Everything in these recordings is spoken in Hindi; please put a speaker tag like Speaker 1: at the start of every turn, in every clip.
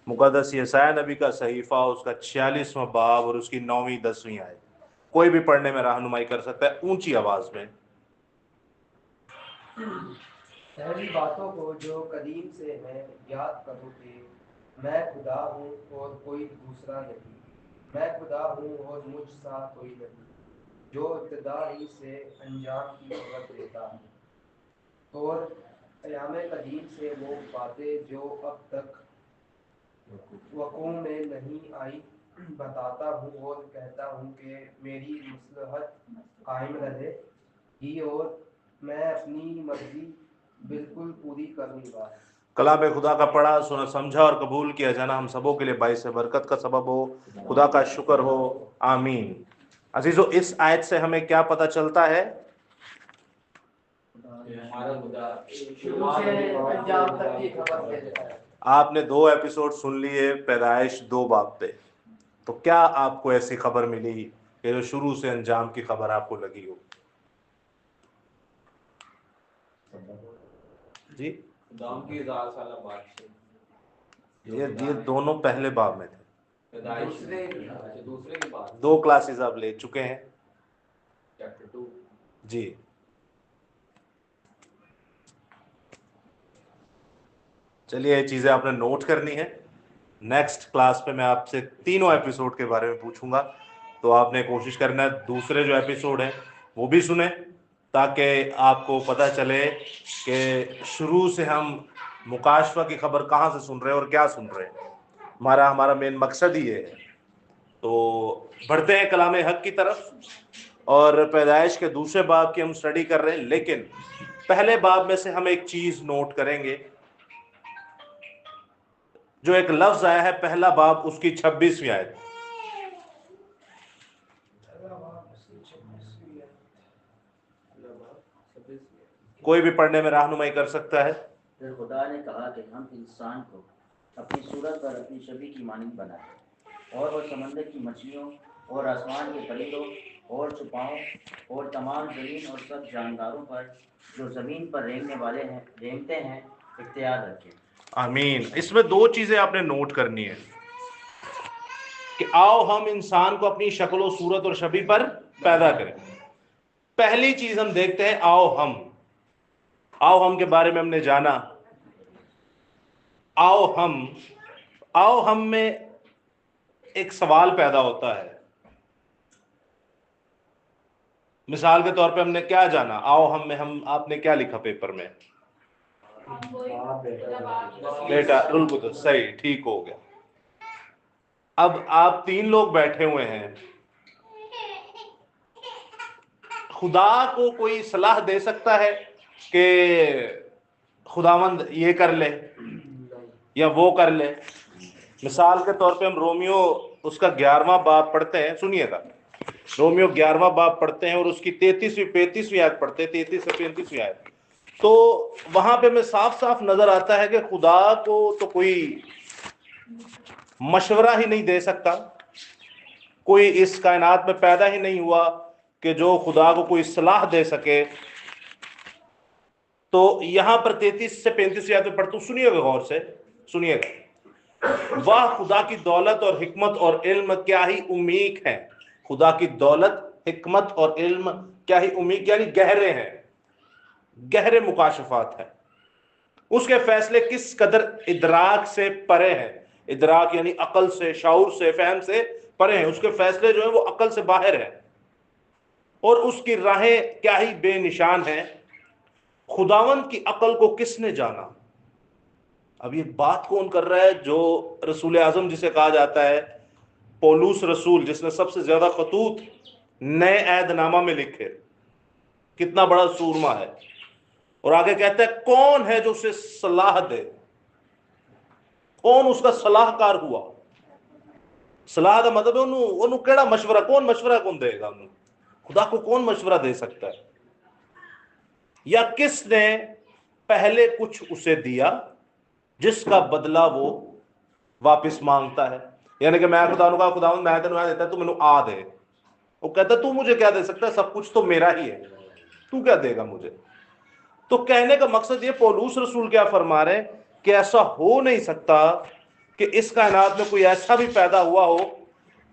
Speaker 1: मुकद्दस यशायाह नबी का सहीफा, उसका 46वां बाब और उसकी 9वीं 10वीं आयत। कोई भी पढ़ने में रहनुमाई कर सकता है ऊंची आवाज में।
Speaker 2: पहली बातों को जो कदीम से है याद करो कि मैं खुदा हूँ और कोई दूसरा नहीं। मैं खुदा हूँ और मुझ सा कोई नहीं, जो इब्तदा ही से अंजाम की खबर देता है। और क़याम कदीम से वो बातें जो अब तक वक़ूअ में नहीं आई बताता हूँ और कहता हूँ कि मेरी मसलहत कायम रहेगी और मैं अपनी मर्जी बिल्कुल पूरी करूँगा।
Speaker 1: कलाम खुदा का पढ़ा, सुना, समझा और कबूल किया जाना हम सबों के लिए बाइस बरकत का सबब हो। खुदा का शुक्र हो, आमीन। अजीजों, इस आयत से हमें क्या पता चलता है?
Speaker 2: हमारा खुदा शुरू से अंजाम तक की खबर देता है।
Speaker 1: आपने 2 एपिसोड सुन लिए पैदाइश 2 बाब पे, तो क्या आपको ऐसी खबर मिली कि जो शुरू से अंजाम की खबर आपको लगी हो? जी,
Speaker 3: दाम की 1000 साल बाद से
Speaker 1: ये दोनों पहले बाब में थे।
Speaker 3: दूसरे के बाद
Speaker 1: 2 क्लासेस आप ले चुके हैं
Speaker 3: चैप्टर 2।
Speaker 1: जी। चलिए, ये चीजें आपने नोट करनी है। नेक्स्ट क्लास पे मैं आपसे तीनों एपिसोड के बारे में पूछूंगा, तो आपने कोशिश करना है दूसरे जो एपिसोड है वो भी सुने, ताकि आपको पता चले कि शुरू से हम मुकाशफा की खबर कहाँ से सुन रहे हैं और क्या सुन रहे हैं। हमारा मेन मकसद ही ये है। तो बढ़ते हैं कलाम हक की तरफ, और पैदाइश के दूसरे बाब की हम स्टडी कर रहे हैं, लेकिन पहले बाब में से हम एक चीज नोट करेंगे। जो एक लफ्ज आया है पहला बाब, उसकी 26वीं आयत। कोई भी पढ़ने में रहनुमाई कर सकता है।
Speaker 4: फिर खुदा ने कहा कि हम इंसान को अपनी सूरत पर अपनी छवि की मानंद बनाएं, और वह समंदर की मछलियों और आसमान के परिंदों और चुपाओं और तमाम जमीन और सब जानदारों पर जो जमीन पर रेंगते हैं इख्तियार रखें।
Speaker 1: आमीन। इसमें 2 चीजें आपने नोट करनी है कि आओ हम इंसान को अपनी शक्ल, सूरत और छवि पर पैदा करें। पहली चीज हम देखते हैं, आओ हम के बारे में हमने जाना। आओ हम में एक सवाल पैदा होता है। मिसाल के तौर पे हमने क्या जाना? आओ हम में आपने क्या लिखा पेपर में? बेटा रुल कुदस, सही, ठीक हो गया। अब आप 3 लोग बैठे हुए हैं। खुदा को कोई सलाह दे सकता है कि खुदावंद ये कर ले या वो कर ले? मिसाल के तौर पे हम रोमियो उसका 11वां बाब पढ़ते हैं, सुनिएगा। रोमियो 11वां बाब पढ़ते हैं और उसकी 33वीं 35वीं आयत पढ़ते हैं, 33 से 35वीं आयत। तो वहां पे में साफ साफ नजर आता है कि खुदा को तो कोई मशवरा ही नहीं दे सकता। कोई इस कायनात में पैदा ही नहीं हुआ कि जो खुदा को कोई सलाह दे सके। तो यहां पर 33 से 35वीं आयत में पढ़ता हूं, सुनिएगा, गौर से सुनिएगा। वह खुदा की दौलत और हिकमत और इल्म क्या ही उम्मीद है। खुदा की दौलत, हिकमत और इल्म क्या ही उम्मीद, यानी गहरे हैं, गहरे मुकाशफात हैं। उसके फैसले किस कदर इदराक से परे हैं। इदराक यानी अकल से, शाऊर से, फहम से परे हैं। उसके फैसले जो है वो अकल से बाहर है। और उसकी राहें क्या ही बेनिशान हैं। खुदावंद की अकल को किसने जाना? अब ये बात कौन कर रहा है? जो रसूल आजम जिसे कहा जाता है, पौलुस रसूल, जिसने सबसे ज्यादा खतूत नए ऐदनामा में लिखे। कितना बड़ा सूरमा है। और आगे कहता है कौन है जो उसे सलाह दे, कौन उसका सलाहकार हुआ। सलाह का मतलब है केड़ा मशवरा, कौन देगा? खुदा को कौन मशवरा दे सकता है? या किसने पहले कुछ उसे दिया जिसका बदला वो वापस मांगता है? यानी कि मैं खुदा का खुदा मैं तेन देता, तू मैनू आ दे। वो कहता तू मुझे क्या दे सकता है? सब कुछ तो मेरा ही है, तू क्या देगा मुझे? तो कहने का मकसद ये, पौलुस रसूल क्या फरमा रहे हैं कि ऐसा हो नहीं सकता कि इस कायनात में कोई ऐसा भी पैदा हुआ हो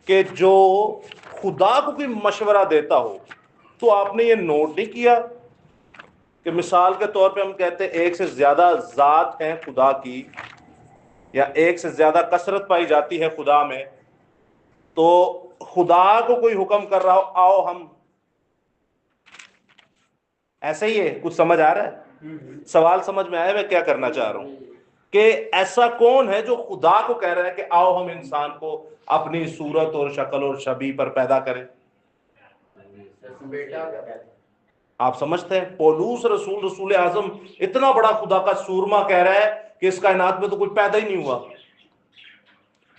Speaker 1: कि जो खुदा को कोई मशवरा देता हो। तो आपने ये नोट नहीं किया कि मिसाल के तौर पे हम कहते हैं एक से ज्यादा जात हैं खुदा की, या एक से ज्यादा कसरत पाई जाती है खुदा में, तो खुदा को कोई हुक्म कर रहा हो आओ हम, ऐसे ही है? कुछ समझ आ रहा है? सवाल समझ में आया मैं क्या करना चाह रहा हूं? कि ऐसा कौन है जो खुदा को कह रहा है कि आओ हम इंसान को अपनी सूरत और शक्ल और छवि पर पैदा करें?
Speaker 2: बेटा
Speaker 1: आप समझते हैं पौलुस रसूल, रसूल आजम, इतना बड़ा खुदा का सूरमा कह रहा है कि इस कायनात में तो कोई पैदा ही नहीं हुआ।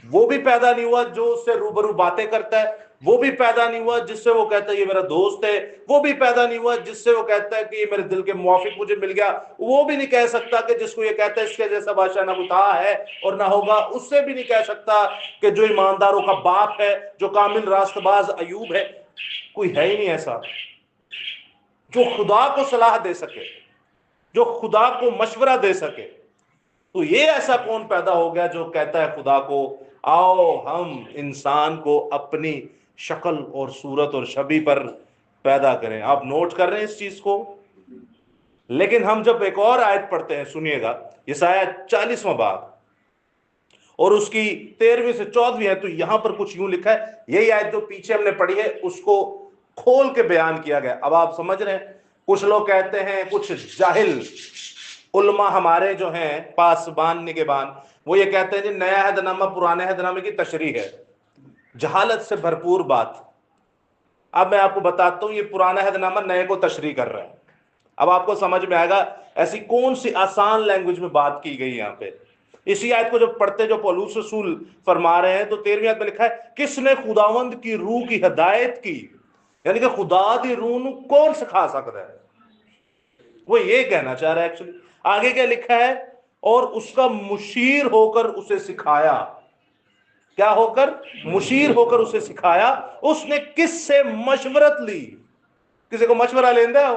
Speaker 1: वो भी पैदा नहीं हुआ जो उससे रूबरू बातें करता है, वो भी पैदा नहीं हुआ जिससे वो कहता है ये मेरा दोस्त है, वो भी पैदा नहीं हुआ जिससे वो कहता है कि ये मेरे दिल के मुआफिक मुझे मिल गया, वो भी नहीं कह सकता कि जिसको ये कहता है इसके जैसा बादशाह ना कोई था है और ना होगा, उससे भी नहीं कह सकता कि जो ईमानदारों का बाप है, जो कामिल रास्तबाज अयूब है। कोई है ही नहीं ऐसा जो खुदा को सलाह दे सके, जो खुदा को मशवरा दे सके। तो ये ऐसा कौन पैदा हो गया जो कहता है खुदा को आओ हम इंसान को अपनी शक्ल और सूरत और छवि पर पैदा करें? आप नोट कर रहे हैं इस चीज को? लेकिन हम जब एक और आयत पढ़ते हैं, सुनिएगा, यशायाह 40वां बाब और उसकी 13वीं से 14वीं है, तो यहां पर कुछ यूं लिखा है, यही आयत जो पीछे हमने पढ़ी है उसको खोल के बयान किया गया। अब आप समझ रहे हैं? कुछ लोग कहते हैं, कुछ जाहिल उलमा हमारे जो हैं पासबान निगहबान, वो ये कहते हैं जी नया अहदनामा पुराने अहदनामे की तशरीह है। जहालत से भरपूर बात। अब मैं आपको बताता हूं, ये पुराना अहदनामा नए को तशरीह कर रहा है। अब आपको समझ में आएगा ऐसी कौन सी आसान लैंग्वेज में बात की गई यहां पे। इसी आयत को जब पढ़ते जो पौलुस रसूल फरमा रहे हैं, तो 13वीं आयत में लिखा है किसने खुदावंद की रूह की हिदायत की, यानी कि खुदा दी रूह ਨੂੰ कौन सिखा सकता है? वो ये कहना चाह रहा है एक्चुअली। आगे क्या लिखा है? और उसका मुशीर होकर उसे सिखाया। क्या होकर? मुशीर होकर उसे सिखाया। उसने किससे मशवरत ली? किसी को मशवरा लेंदा हो?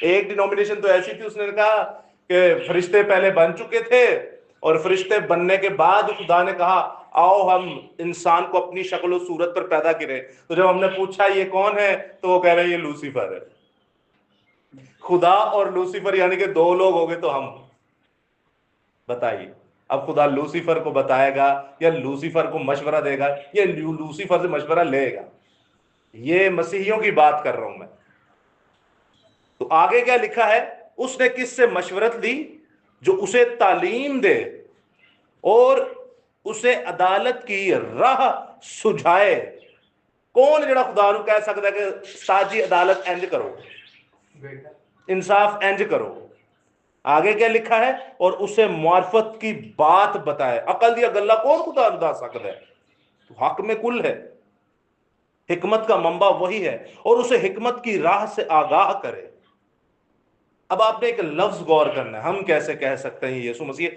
Speaker 1: एक डिनोमिनेशन तो ऐसी थी, उसने कहा कि फरिश्ते पहले बन चुके थे और फरिश्ते बनने के बाद खुदा ने कहा आओ हम इंसान को अपनी शक्ल और सूरत पर पैदा करें। तो जब हमने पूछा ये कौन है, तो वो कह रहे हैं ये लूसीफर है। खुदा और लूसीफर यानी कि दो लोग हो गए। तो हम बताइए, अब खुदा लूसीफर को बताएगा या लूसीफर को मशवरा देगा या लूसीफर से मशवरा लेगा? ये मसीहियों की बात कर रहा हूं मैं। तो आगे क्या लिखा है? उसने किससे मशवरत ली? जो उसे तालीम दे और उसे अदालत की राह सुझाए। कौन जड़ा खुदा नूं कह सकता है कि साजी अदालत इंज करो, इंसाफ इंज करो? आगे क्या लिखा है? और उसे मार्फत की बात बताए। अकल दिया गल्ला कौन खुदा नूं दस सकता है? तो हक में कुल है, हिकमत का मंबा वही है, और उसे हिकमत की राह से आगाह करे। अब आपने एक लफ्ज गौर करना है, हम कैसे कह सकते हैं यीशु मसीह।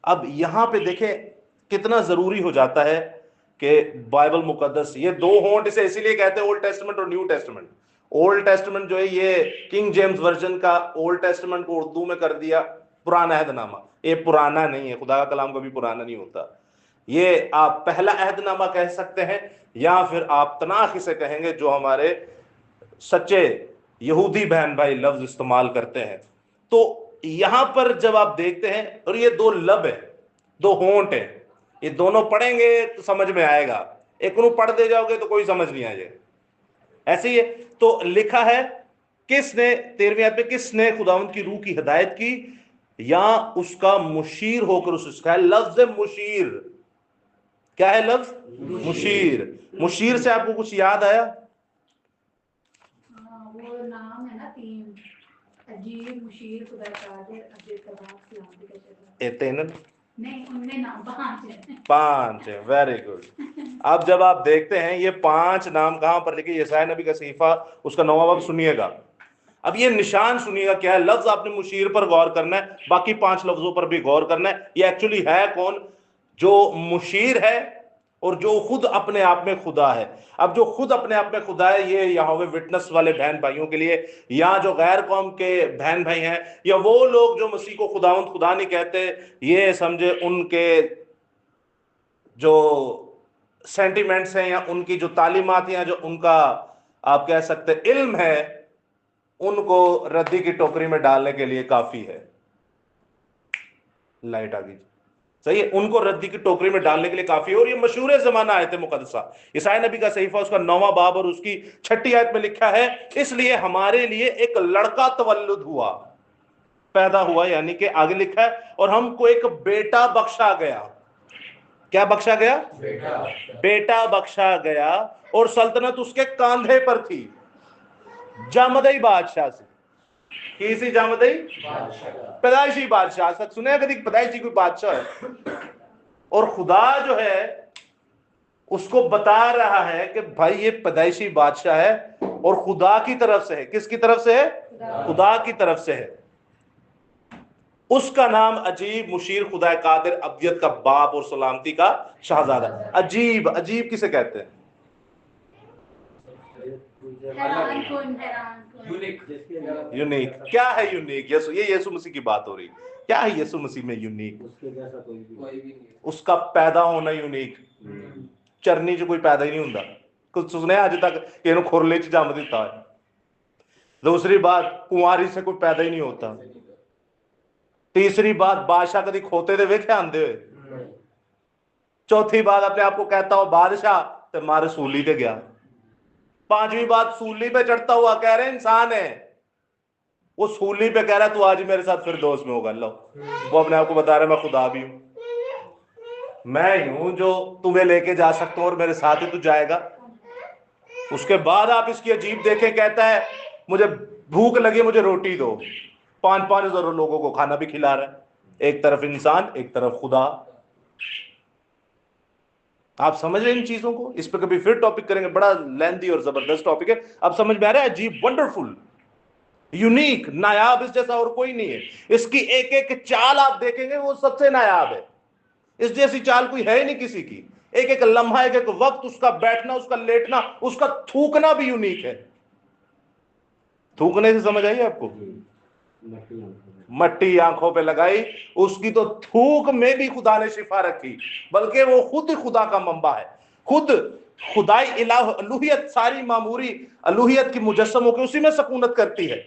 Speaker 1: अब यहां पे देखें कितना जरूरी हो जाता है कि बाइबल मुकद्दस, ये दो होंठ इसे इसीलिए कहते हैं ओल्ड टेस्टामेंट और न्यू टेस्टामेंट। ओल्ड टेस्टामेंट जो है ये किंग जेम्स वर्जन का ओल्ड टेस्टामेंट को उर्दू में कर दिया पुराना अहदनामा। ये पुराना नहीं है, खुदा का कलाम कभी पुराना नहीं होता। ये आप पहला अहदनामा कह सकते हैं, या फिर आप तनाख से कहेंगे जो हमारे सच्चे यहूदी बहन भाई लफ्ज इस्तेमाल करते हैं। तो यहां पर जब आप देखते हैं, और ये दो लब है, दो होंठ है, ये दोनों पढ़ेंगे तो समझ में आएगा, एक को पढ़ दे जाओगे तो कोई समझ नहीं आएगा। ऐसे ही है। तो लिखा है किसने, 13वीं आयत में, किसने खुदावंद की रूह की हिदायत की या उसका मुशीर होकर उसे सिखाया। लफ्ज मुशीर क्या है? लफ्ज मुशीर। मुशीर से आपको कुछ याद आया?
Speaker 5: वो नाम है ना, तीन अजीब, मुशीर, खुदा कादिर, अजीब तबाक, सलामती का शहर।
Speaker 1: एतेनन
Speaker 5: नहीं, उनमें नाम
Speaker 1: पांच है। Very good. अब जब आप देखते हैं ये 5 नाम कहां पर लिखे, यशायाह नबी का सहीफा उसका 9वां बाब सुनिएगा। अब ये निशान सुनिएगा क्या है। लफ्ज आपने मुशीर पर गौर करना है, बाकी 5 लफ्जों पर भी गौर करना है। ये एक्चुअली है कौन? जो मुशीर है और जो खुद अपने आप में खुदा है। अब जो खुद अपने आप में खुदा है, ये यहोवे विटनेस वाले बहन भाइयों के लिए, या जो गैर कौम के बहन भाई हैं, या वो लोग जो मसीह को खुदावंद खुदा नहीं कहते, ये समझे उनके जो सेंटिमेंट्स हैं या उनकी जो तालीमात या जो उनका आप कह सकते हैं इल्म है, उनको रद्दी की टोकरी में डालने के लिए काफी है। लाइट आ गई, सही है, उनको रद्दी की टोकरी में डालने के लिए काफी है। और ये मशहूर जमाना आयत मुकद्दसा ईसाई नबी का सहीफा उसका 9वां बाब और उसकी 6ठी आयत में लिखा है, इसलिए हमारे लिए एक लड़का तवल्लुद हुआ, पैदा हुआ, यानी कि आगे लिखा है, और हमको एक बेटा बख्शा गया। क्या बख्शा गया? बेटा बख्शा गया, और सल्तनत उसके कांधे पर थी, जामदई बादशाह से। किसी जामदई पैदाइशी बादशाह तक सुने कभी पैदाइशी कोई बादशाह है? और खुदा जो है उसको बता रहा है कि भाई ये पैदाइशी बादशाह है और खुदा की तरफ से है। किसकी तरफ से है? खुदा की तरफ से है। उसका नाम अजीब, मुशीर, खुदा कादिर, अब्दियत का बाप और सलामती का शहजादा। अजीब, अजीब किसे कहते हैं? यूनिक। क्या है यूनिक? यीशु, ये यीशु मसीह की बात हो रही। क्या है यीशु मसीह में यूनिक?
Speaker 2: उसके जैसा कोई भी नहीं।
Speaker 1: उसका पैदा होना यूनिक। चरनी च कोई पैदा ही नहीं होता। कुछ सुने अज तक कि इन्होंने खुरले च जम दिता है। दूसरी बात, कुंवारी से कोई पैदा ही नहीं होता। तीसरी बात, बादशाह कभी खोते दे वेखे आंदे हुए। चौथी बात, अपने आप को कहता हो बादशाह, तो मारे सूली पे गया। पांचवी बात, सूली पे चढ़ता हुआ कह रहे इंसान है, वो सूली पे कह रहा है तू आज मेरे साथ फिर दोस्त में होगा। लो, वो अपने आप को बता रहा है मैं खुदा भी हूं, मैं ही हूं जो तुम्हें लेके जा सकता हूं और मेरे साथ ही तू जाएगा। उसके बाद आप इसकी अजीब देखें, कहता है मुझे भूख लगी, मुझे रोटी दो। 5-5 हजार लोगों को खाना भी खिला रहा है। एक तरफ इंसान, एक तरफ खुदा। आप समझ रहे हैं इन चीजों को? इस पर कभी फिर टॉपिक करेंगे, बड़ा लेंथी और जबरदस्त टॉपिक है। अब समझ में आ रहा है? अजीब, वंडरफुल, यूनिक, नायाब, इस जैसा और कोई नहीं है। इसकी एक एक चाल आप देखेंगे, वो सबसे नायाब है। इस जैसी चाल कोई है ही नहीं किसी की। एक एक लम्हा, एक एक वक्त, उसका बैठना, उसका लेटना, उसका थूकना भी यूनिक है। थूकने से समझ आई आपको? मट्टी आंखों पे लगाई, उसकी तो थूक में भी खुदा ने शिफा रखी, बल्कि वो खुद खुदा का मंबा है। खुद खुदाई इलाह अलूहियत, सारी मामूरी अलूहियत की मुजस्सम होकर उसी में सकूनत करती है।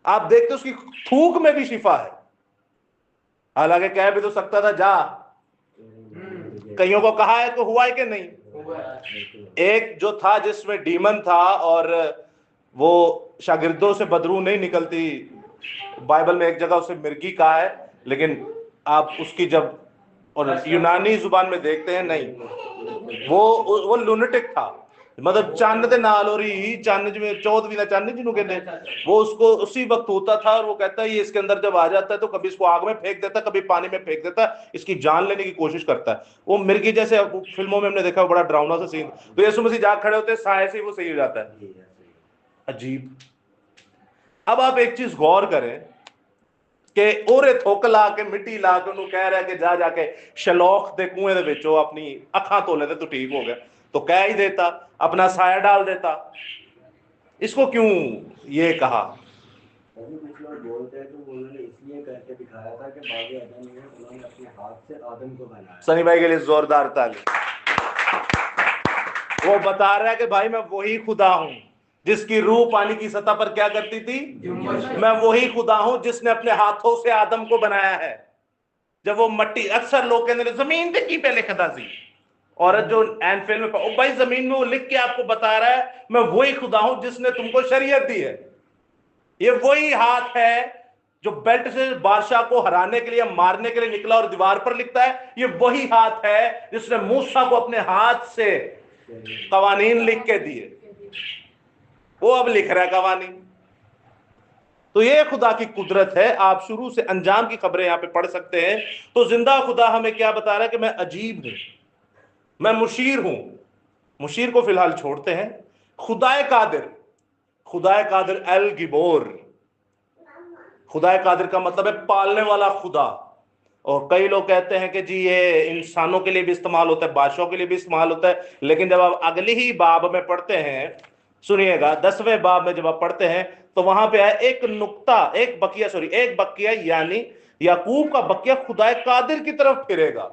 Speaker 1: आप देखते उसकी थूक में भी शिफा है। हालांकि कह भी तो सकता था जा, कईयों को कहा है तो हुआ है कि नहीं। एक जो था जिसमें डीमन था और वो शागिर्दों से बदरू नहीं निकलती, बाइबल में एक जगह उसे मिर्गी कहा है, लेकिन आप उसकी जब और यूनानी जुबान में देखते हैं, नहीं, वो लुनेटिक था। मतलब चन्न दे नाल हो रही चन्न जिवें चौदहवीं का चन्न जिन्हों कहते हैं, वो उसको उसी वक्त होता था। और वो कहता है ये इसके अंदर जब आ जाता है तो कभी इसको आग में फेंक देता है, कभी पानी में फेंक देता है, इसकी जान लेने की कोशिश करता है। वो मिर्गी जैसे फिल्मों में हमने देखा, बड़ा डरावना सा सीन। तो यीशु मसीह जाग खड़े होते हैं, साए से वो सही हो जाता है। अजीब। अब आप एक चीज गौर करें कि ओरे थुक ला के मिट्टी ला के उन्होंने कह रहा है कि जा जाके शलौख दे कुएं दे विचों अपनी अखां धोले ते तू ठीक हो गया, तो कह ही देता, अपना साया डाल देता। इसको क्यों ये कहा?
Speaker 2: कुछ लोग बोलते हैं तो उन्होंने इसलिए करके दिखाया था कि बागे आदम ने उन्होंने अपने हाथ से आदम को बनाया।
Speaker 1: सनी भाई के लिए जोरदार ताली। वो बता रहा है कि भाई मैं वही खुदा हूं जिसकी रूह पानी की सतह पर क्या करती थी? मैं वही खुदा हूं जिसने अपने हाथों से आदम को बनाया है। जब वो मट्टी, अक्सर लोग कहते हैं जमीन पे की पहले खदा सी, औरत जो एनफिल में ओ भाई जमीन में वो लिख के आपको बता रहा है मैं वही खुदा हूं जिसने तुमको शरीयत दी है। ये वही हाथ है जो बेल्ट से बादशाह को हराने के लिए, मारने के लिए निकला और दीवार पर लिखता है। ये वही हाथ है जिसने मूसा को अपने हाथ से कवानीन लिख के दिए, वो अब लिख रहा है कवानीन। तो ये खुदा की कुदरत है। आप शुरू से अंजाम की खबरें यहां पे पढ़ सकते हैं। तो जिंदा खुदा हमें क्या बता रहा है कि मैं अजीब हूं, मैं मुशीर हूं। मुशीर को फिलहाल छोड़ते हैं। खुदाए कादिर, खुदाए कादिर अल गिबोर। खुदाए कादिर का मतलब है पालने वाला खुदा। और कई लोग कहते हैं कि जी ये इंसानों के लिए भी इस्तेमाल होता है, बादशाहों के लिए भी इस्तेमाल होता है। लेकिन जब आप अगली ही बाब में पढ़ते हैं, सुनिएगा 10वें बाब में जब आप पढ़ते हैं तो वहां पे है एक नुक्ता, एक बकिया यानी याकूब का बकिया खुदाए कादिर की तरफ फिरेगा।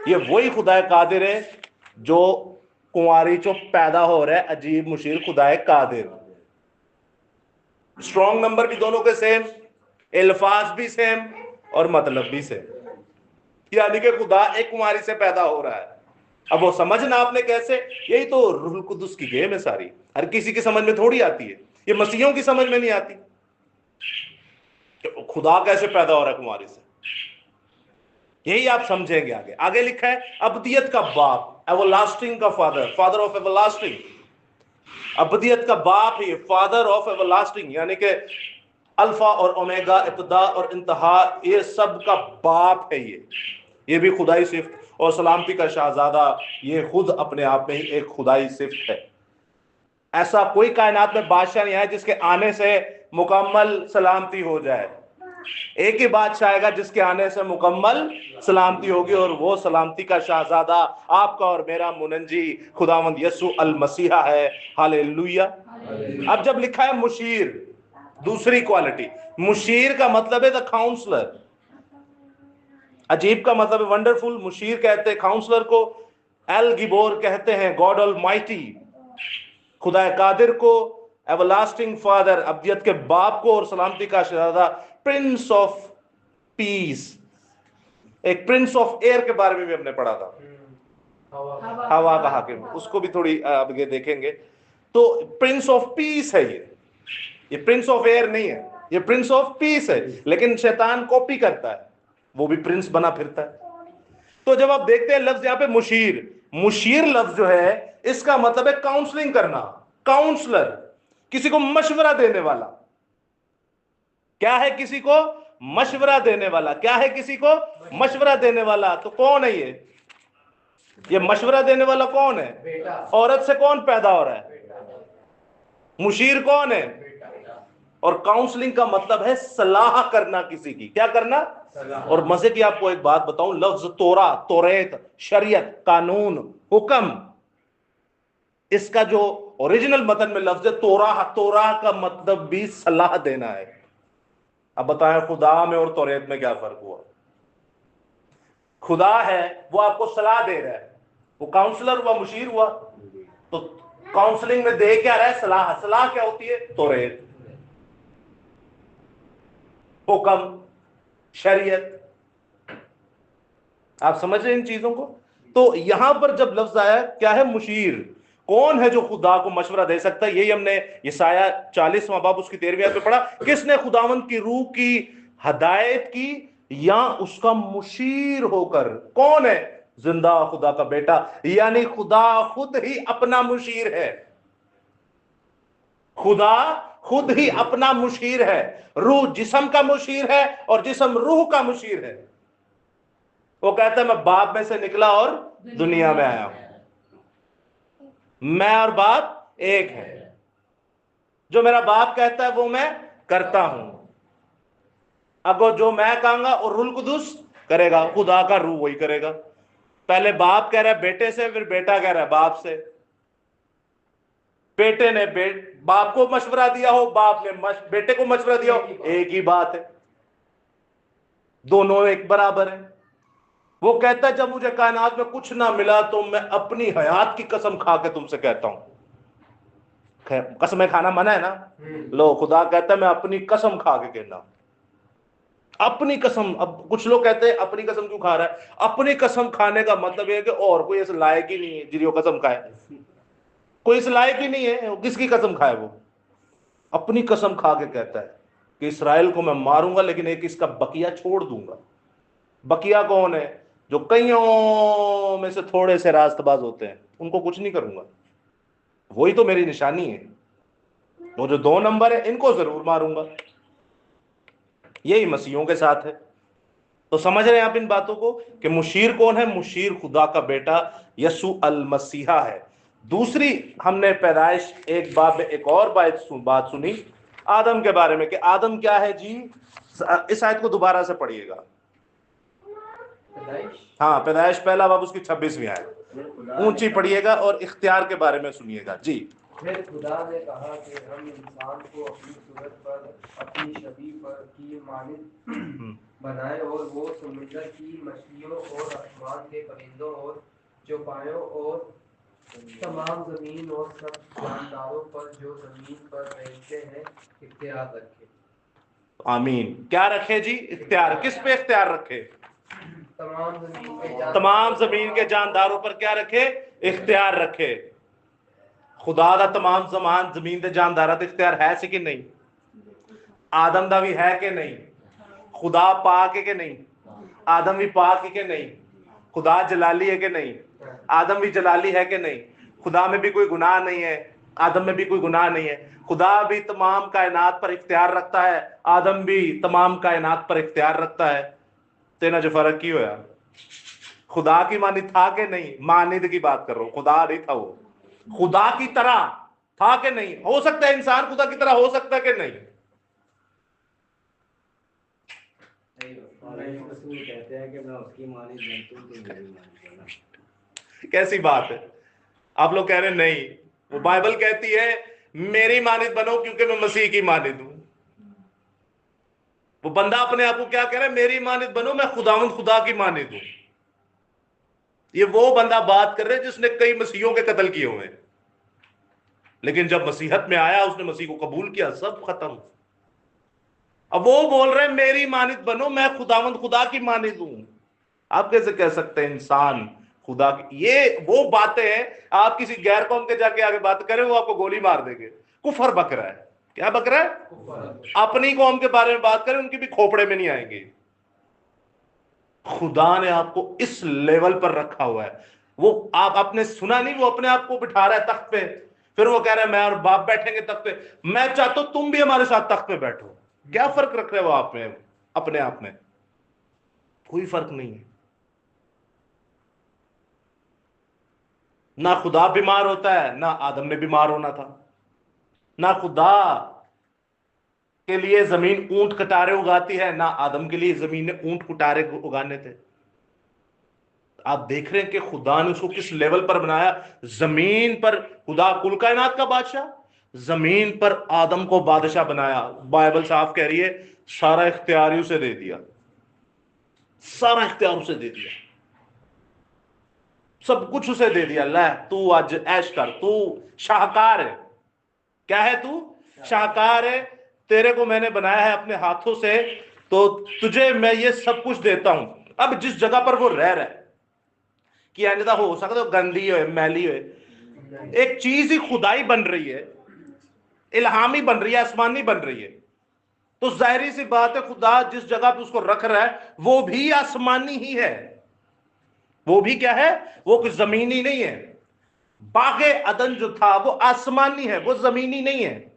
Speaker 1: ये वही खुदा कादिर है जो कुंवारी जो पैदा हो रहा है अजीब मुशीर खुदा कादिर। स्ट्रॉन्ग नंबर भी दोनों के सेम, अल्फाज भी सेम और मतलब भी सेम, यानी कि खुदा एक कुंवारी से पैदा हो रहा है। अब वो समझना आपने कैसे, यही तो रूहुल कुद्दुस की गेम है सारी। हर किसी की समझ में थोड़ी आती है, ये मसीहों की समझ में नहीं आती। तो खुदा कैसे पैदा हो रहा है कुंवारी से, यही आप समझेंगे आगे। आगे लिखा है अबदियत का बाप, एवरलास्टिंग का फादर, फादर ऑफ एवरलास्टिंग। अबदियत का बाप है, फादर ऑफ एवरलास्टिंग, यानी कि अल्फा और ओमेगा, इब्तिदा और इंतहा, ये सब का बाप है। ये भी खुदाई सिफ्त और सलामती का शहजादा, ये खुद अपने आप में ही एक खुदाई सिफ्त है। ऐसा कोई कायनात में बादशाह नहीं है जिसके आने से मुकम्मल सलामती हो जाए। एक ही बादशाह आएगा जिसके आने से मुकम्मल सलामती होगी, और वो सलामती का शहजादा आपका और मेरा मुनंजी खुदावंद यसु अल मसीहा है। हालेलुया। अब जब लिखा है मुशीर, दूसरी क्वालिटी, मुशीर का मतलब है द काउंसलर। अजीब का मतलब है वंडरफुल, मुशीर कहते हैं काउंसलर को, एल गिबोर कहते हैं गॉड ऑलमाइटी, खुदा कादिर को एवरलास्टिंग फादर, अब्दियत के बाप को, और सलामती का शहजादा प्रिंस ऑफ पीस। एक प्रिंस ऑफ एयर के बारे में भी हमने पढ़ा था, हवा का हाकिम, उसको भी थोड़ी आगे देखेंगे। तो प्रिंस ऑफ पीस है ये प्रिंस ऑफ एयर नहीं है, ये प्रिंस ऑफ पीस है। लेकिन शैतान कॉपी करता है, वो भी प्रिंस बना फिरता है। तो जब आप देखते हैं लफ्ज यहाँ पे मुशीर, मुशीर लफ्ज जो है इसका मतलब है काउंसलिंग करना, काउंसलर, किसी को मशवरा देने वाला। क्या है किसी को मशवरा देने वाला, क्या है किसी को मशवरा देने वाला? तो कौन है ये मशवरा देने वाला कौन है? औरत से कौन पैदा हो रहा है? मुशीर कौन है? और काउंसलिंग का मतलब है सलाह करना किसी की, क्या करना? और मजे की आपको एक बात बताऊं, लफ्ज तोरा, तोरेत, शरीयत, कानून, हुक्म, इसका जो ओरिजिनल मतन में लफ्ज है तोरा, तोरा का मतलब भी सलाह देना है। अब बताएं खुदा में और तोरेत में क्या फर्क हुआ? खुदा है वो आपको सलाह दे रहा है, वो काउंसलर हुआ, मुशीर हुआ। तो काउंसलिंग में दे क्या रहा है? सलाह। सलाह क्या होती है? तोरेत, हुक्म, शरीयत। आप समझ रहे हैं इन चीजों को? तो यहां पर जब लफ्ज आया, क्या है? मुशीर। कौन है जो खुदा को मशवरा दे सकता है? यही हमने यसाया 40वां बाब उसकी 13वीं आयत में पढ़ा। किसने खुदावंद की रूह की हदायत की या उसका मुशीर होकर? कौन है? जिंदा खुदा का बेटा, यानी खुदा खुद ही अपना मुशीर है। खुदा खुद ही अपना मुशीर है। रूह जिस्म का मुशीर है और जिस्म रूह का मुशीर है। वो कहता है मैं बाप में से निकला और दुनिया में आया हूं, मैं और बाप एक है। जो मेरा बाप कहता है वो मैं करता हूं। अगर जो मैं कहूंगा और रूहुल कुद्दुस करेगा, खुदा का रूह वही करेगा। पहले बाप कह रहा है बेटे से, फिर बेटा कह रहा है बाप से। बेटे ने बाप को मशवरा दिया हो, बाप ने बेटे को मशवरा दिया हो, एक ही बात है, दोनों एक बराबर है। वो कहता है जब मुझे कायनात में कुछ ना मिला तो मैं अपनी हयात की कसम खा के तुमसे कहता हूं। कसम खाना मना है ना? लो, खुदा कहता है मैं अपनी कसम खा के कहना, अपनी कसम। अब कुछ लोग कहते हैं अपनी कसम क्यों खा रहा है? अपनी कसम खाने का मतलब है कि और कोई ऐसे लायक ही नहीं है जिसकी कसम खाए, कोई इस लायक ही नहीं है, किसकी कसम खाए? वो अपनी कसम खा के कहता है कि इसराइल को मैं मारूंगा लेकिन एक इसका बकिया छोड़ दूंगा। बकिया कौन है? जो कईयों में से थोड़े से रास्तबाज होते हैं, उनको कुछ नहीं करूंगा, वही तो मेरी निशानी है। वो जो 2 नंबर है इनको जरूर मारूंगा। यही मसीहों के साथ है। तो समझ रहे हैं आप इन बातों को कि मुशीर कौन है? मुशीर खुदा का बेटा यसु अल मसीहा है। दूसरी हमने पैदाइश 1 बाब में एक और बात सुनी आदम के बारे में कि आदम क्या है जी। इस आयत को दोबारा से पढ़िएगा। हाँ, पैदाइश 1 बाब उसकी 26वीं आयत, ऊंची पढ़िएगा और इख्तियार के बारे में सुनिएगा जी।
Speaker 2: फिर खुदा ने कहा कि हम इंसान को अपनी सूरत पर अपनी छवि पर की मानिंद बनाए और वो समुद्र की मछलियों और आसमान के परिंदों और चौपायों और तमाम जमीन और सब जानदारों पर जो जमीन पर रहते हैं इख्तियार रखे।
Speaker 1: आमीन। क्या रखे जी? इख्तियार। किस पे इख्तियार रखे?
Speaker 2: तमाम जमीन के
Speaker 1: तमाम जमीन के जानदारों पर क्या रखे? इख्तियार रखे। खुदा दा तमाम जमीन के जानदारा ते इख्तियार है सी कि नहीं? आदम दा भी है कि नहीं? खुदा पाक है कि नहीं? आदम भी पाक है कि नहीं? खुदा जलाली है कि नहीं? आदम भी जलाली है कि नहीं? खुदा में भी कोई गुनाह नहीं है, आदम में भी कोई गुनाह नहीं है। खुदा भी तमाम कायनात पर इख्तियार रखता है, आदम भी तमाम कायनात पर इख्तियार रखता है। तेना जो फर्क की होया, खुदा की मानिद था कि नहीं? मानिद की बात कर रहा हूं, खुदा नहीं था। वो खुदा की तरह था कि नहीं? हो सकता है इंसान खुदा की तरह हो सकता है कि नहीं?
Speaker 6: कहते हैं कि मैं उसकी मानिद बनता हूं तो मेरी मानिद बना।
Speaker 1: कैसी बात है? आप लोग कह रहे हैं नहीं, वो बाइबल कहती है मेरी मानिद बनो क्योंकि मैं मसीह की मानिद हूं। वो बंदा अपने आप को क्या कह रहा है? मेरी मानिद बनो, मैं खुदावंद खुदा की मानिद हूं। ये वो बंदा बात कर रहे हैं जिसने कई मसीहों के कत्ल किए हुए हैं, लेकिन जब मसीहत में आया उसने मसीह को कबूल किया, सब खत्म। अब वो बोल रहे हैं मेरी मानिद बनो, मैं खुदावंद खुदा की मानिद हूं। आप कैसे कह सकते हैं इंसान खुदा की? ये वो बातें हैं, आप किसी गैर कौम के जाके आगे बात करें वो आपको गोली मार देंगे। कुफर बक रहा है। क्या बक रहा है? अपनी कौम के बारे में बात करें उनकी भी खोपड़े में नहीं आएंगे। खुदा ने आपको इस लेवल पर रखा हुआ है। वो आप आपने सुना नहीं, वो अपने आप को बिठा रहा है तख्त पे, फिर वो कह रहा है मैं और बाप बैठेंगे तख्त पे, मैं चाहता हूं तुम भी हमारे साथ तख्त पे बैठो। क्या फर्क रख रहे हो आप में? अपने आप में कोई फर्क नहीं है। ना खुदा बीमार होता है, ना आदम ने बीमार होना था। ना खुदा के लिए जमीन ऊंट कटारे उगाती है, ना आदम के लिए जमीन ने ऊंट कटारे उगाने थे। आप देख रहे हैं कि खुदा ने उसको किस लेवल पर बनाया। जमीन पर खुदा कुल कायनात का बादशाह, जमीन पर आदम को बादशाह बनाया। बाइबल साफ कह रही है सारा इख्तियार उसे दे दिया, सारा इख्तियार उसे दे दिया, सब कुछ उसे दे दिया। ला तू आज ऐश कर, तू शाहकार है। क्या है तू? शाहकार है। तेरे को मैंने बनाया है अपने हाथों से, तो तुझे मैं ये सब कुछ देता हूं। अब जिस जगह पर वो रह रहा है कि अंजदा हो सकता है गंदी हो, मैली हो, एक चीज ही खुदाई बन रही है, इल्हामी बन रही है, आसमानी बन रही है, तो जाहिर सी बात है खुदा जिस जगह पे उसको रख रहा है वो भी आसमानी ही है। वो भी क्या है? वो कुछ जमीनी नहीं है। बागे अदन जो था वो आसमानी है, वो जमीनी नहीं है।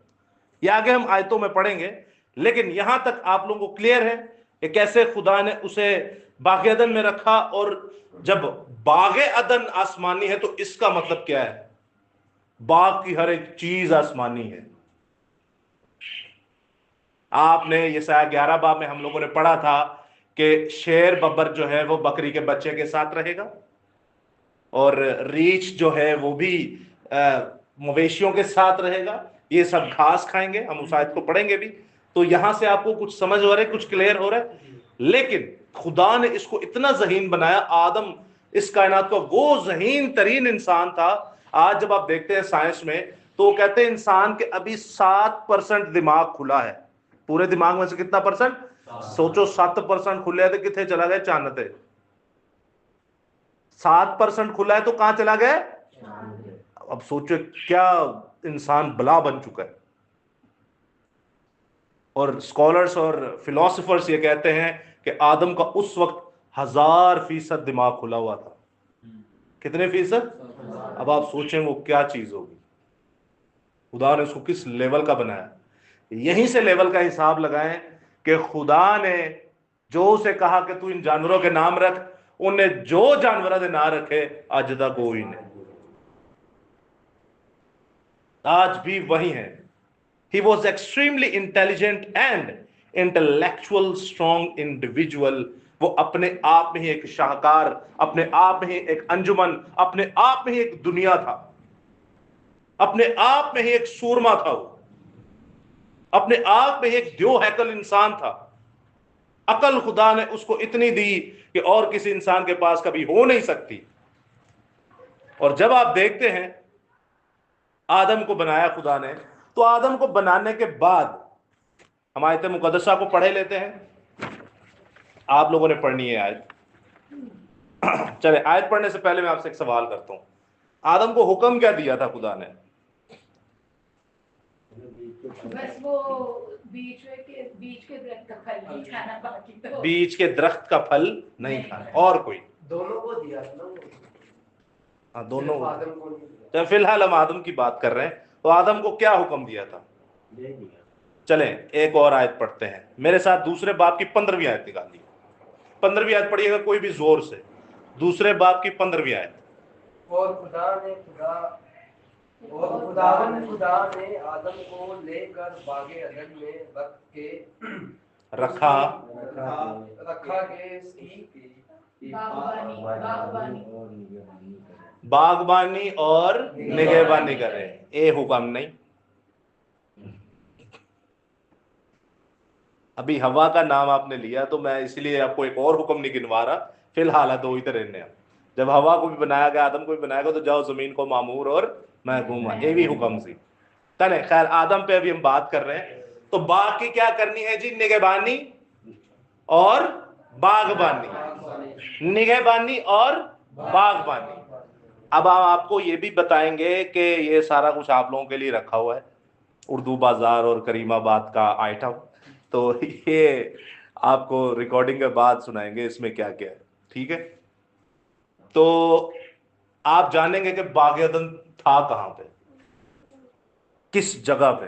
Speaker 1: ये आगे हम आयतों में पढ़ेंगे, लेकिन यहां तक आप लोगों को क्लियर है कि कैसे खुदा ने उसे बागे अदन में रखा। और जब बागे अदन आसमानी है तो इसका मतलब क्या है? बाग की हर एक चीज आसमानी है। आपने यशायाह 11 बाब में हम लोगों ने पढ़ा था कि शेर बब्बर जो है वो बकरी के बच्चे के साथ रहेगा, और रीछ जो है वो भी मवेशियों के साथ रहेगा। ये सब घास खाएंगे। हम उस आयत को पढ़ेंगे भी, तो यहां से आपको कुछ समझ हो रहा है, कुछ क्लियर हो रहा है। लेकिन खुदा ने इसको इतना जहीन बनाया। आदम इस कायनात का वो जहीन तरीन इंसान था। आज जब आप देखते हैं साइंस में तो वो कहते हैं इंसान के अभी 7% दिमाग खुला है। पूरे दिमाग में से कितना परसेंट? सोचो 7% खुले तो कितने चला गए? चांद पे। 7% खुला है तो कहां चला गया? अब सोचो क्या इंसान बला बन चुका है। और स्कॉलर्स और फिलोसोफर्स ये कहते हैं कि आदम का उस वक्त 1000% दिमाग खुला हुआ था। कितने फीसद? अब आप सोचें वो क्या चीज होगी। खुदा ने उसको किस लेवल का बनाया। यहीं से लेवल का हिसाब लगाएं कि खुदा ने जो उसे कहा कि तू इन जानवरों के नाम रख, उन्हें जो जानवर दे ना रखे अज तक कोई नहीं। आज भी वही है। He was extremely intelligent and intellectual strong individual। वो अपने आप में ही एक शाहकार, अपने आप में ही एक अंजुमन, अपने आप में ही एक दुनिया था। अपने आप में ही एक सूरमा था, वो अपने आप में ही एक द्यो हैकल इंसान था। अकल खुदा ने उसको इतनी दी कि और किसी इंसान के पास कभी हो नहीं सकती। और जब आप देखते हैं आदम को बनाया खुदा ने, तो आदम को बनाने के बाद हम आयत मुकद्दसा को पढ़े लेते हैं। आप लोगों ने पढ़नी है आयत। चले, आयत पढ़ने से पहले मैं आपसे एक सवाल करता हूं, आदम को हुक्म क्या दिया था खुदा ने?
Speaker 5: बस वो बीच के दरख्त का फल नहीं खाना, बाकी तो
Speaker 1: बीच के दरख्त का फल नहीं खाना। और कोई?
Speaker 2: दोनों को दिया था ना वो,
Speaker 1: हाँ, दोनों।
Speaker 2: सिर्फ आदम को नहीं दिया।
Speaker 1: तो फिलहाल हम आदम की बात कर रहे हैं, तो आदम को क्या हुक्म दिया था?
Speaker 6: दे दिया।
Speaker 1: चलें एक और आयत पढ़ते हैं, मेरे साथ दूसरे बाब की 15वीं आयत निकालिए। 15वीं आयत पढ़िएगा कोई भी जोर से, दूसरे बाब की 15वीं आयत।
Speaker 2: और खुदा ने आदम को लेकर बागे अदन में
Speaker 1: रखा
Speaker 2: के उसकी
Speaker 5: बागबानी
Speaker 6: और निगरानी करे।
Speaker 1: बागबानी और निगहबानी करे। ए हुक्म नहीं। अभी हवा का नाम आपने लिया तो मैं इसलिए आपको एक और हुक्म नहीं गिनवा रहा, फिलहाल दो ही तो रहने हैं। जब हवा को भी बनाया गया, आदम को भी बनाया गया, तो जाओ जमीन को मामूर और महकूमा, ये भी हुक्म सी। चले खैर, आदम पे अभी हम बात कर रहे हैं। तो बाग की क्या करनी है जी? निगहबानी और बागबानी। निगहबानी और बागबानी। अब हम आपको ये भी बताएंगे कि ये सारा कुछ आप लोगों के लिए रखा हुआ है, उर्दू बाजार और करीमाबाद का आइटम, तो ये आपको रिकॉर्डिंग के बाद सुनाएंगे इसमें क्या क्या है, ठीक है? तो आप जानेंगे कि बाग अदन था कहां पे, किस जगह पे,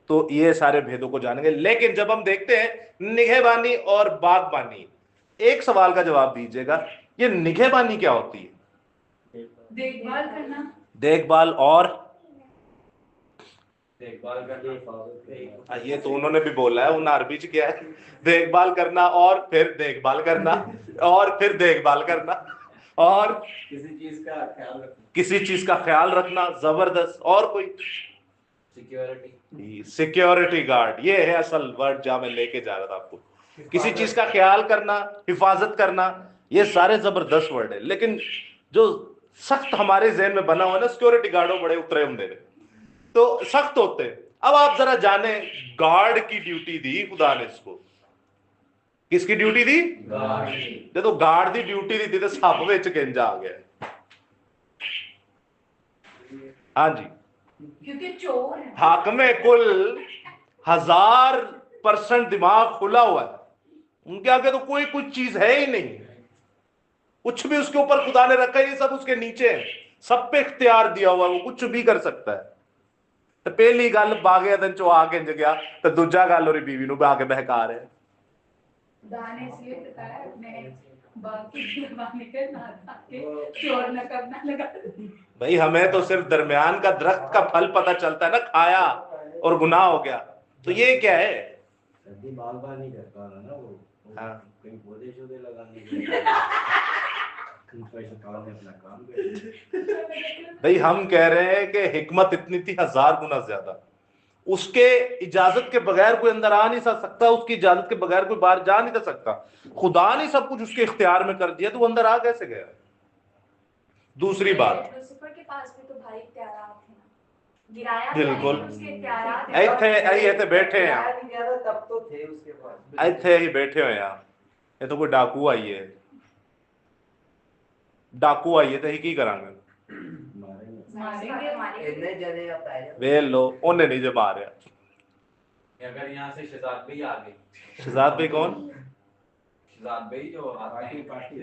Speaker 1: तो ये सारे भेदों को जानेंगे। लेकिन जब हम देखते हैं निगहबानी और बागबानी, एक सवाल का जवाब दीजिएगा, ये निगहबानी क्या होती है?
Speaker 5: देखभाल करना।
Speaker 1: देखभाल और
Speaker 3: देखभाल करना।
Speaker 1: ये तो उन्होंने भी बोला है, उन्हें अरबी च क्या है? देखभाल करना और फिर देखभाल करना और फिर देखभाल करना और
Speaker 3: किसी चीज का ख्याल रखना।
Speaker 1: किसी चीज का ख्याल रखना। जबरदस्त। और कोई?
Speaker 3: सिक्योरिटी।
Speaker 1: सिक्योरिटी गार्ड, ये है असल वर्ड जहां मैं लेके जा रहा था आपको। किसी चीज का ख्याल करना, हिफाजत करना, ये सारे जबरदस्त वर्ड है। लेकिन जो सख्त हमारे जहन में बना हुआ है ना, सिक्योरिटी गार्डों बड़े उतरे हम दे रहे, तो सख्त होते हैं। अब आप जरा जाने, गार्ड की ड्यूटी दी खुदा ने इसको। किसकी ड्यूटी दी? देखो, गार्ड की ड्यूटी दी थी तो सप विच किंजा आ गया। हाँ जी,
Speaker 5: क्योंकि चोर है।
Speaker 1: हाकमे कुल 1000% दिमाग खुला हुआ है, उनके आगे तो कोई कुछ चीज है ही नहीं, कुछ भी उसके ऊपर खुदा ने रखा है, ये सब उसके नीचे है, सब पे इख्तियार दिया हुआ है, वो कुछ भी कर सकता है। तो पहली गल बागे अदन चो आके गया, तो दूजा गल और बीवी नूं आके बहका रहे हैं।
Speaker 5: दाने इसलिए बताया अपने बाकी निगहबानी करना ताकि चोर न करना लगा।
Speaker 1: भाई हमें तो सिर्फ दरमियान का दरख्त का फल पता चलता है ना, खाया और गुनाह हो गया, तो ये क्या है?
Speaker 6: सर्दी बागबानी कर पा रहा ना वो।
Speaker 1: हाँ।
Speaker 6: कहीं पौधे शोधे लगाने के लिए अपना काम कर।
Speaker 1: भाई हम कह रहे हैं कि हिकमत इतनी थी 1000 गुना ज्यादा, उसके इजाजत के बगैर कोई अंदर आ नहीं सकता, उसकी इजाजत के बगैर कोई बाहर जा नहीं सकता। खुदा ने सब कुछ उसके इख्तियार में कर दिया, तो वो अंदर आ कैसे गया? दूसरी बात,
Speaker 7: लूसीफर के पास भी तो भाई इख्तियारात थे ना, गिराया
Speaker 1: बिल्कुल।
Speaker 7: तो उसके इख्तियारात
Speaker 1: ऐथे बैठे हैं,
Speaker 2: गिराया नहीं गया था, तब तो थे उसके पास।
Speaker 1: ऐथे ही बैठे हुए यहाँ। ये तो कोई डाकू आई है, डाकू आई है तो ही की करांगे?
Speaker 5: मारेंगे।
Speaker 2: इतने जने अब आए।
Speaker 1: वे लो उन्हें नहीं जो मारे।
Speaker 3: अगर यहाँ से शहजाद भाई आ गए,
Speaker 1: शहजाद भाई कौन?
Speaker 3: शहजाद भाई जो आते हैं पार्टी,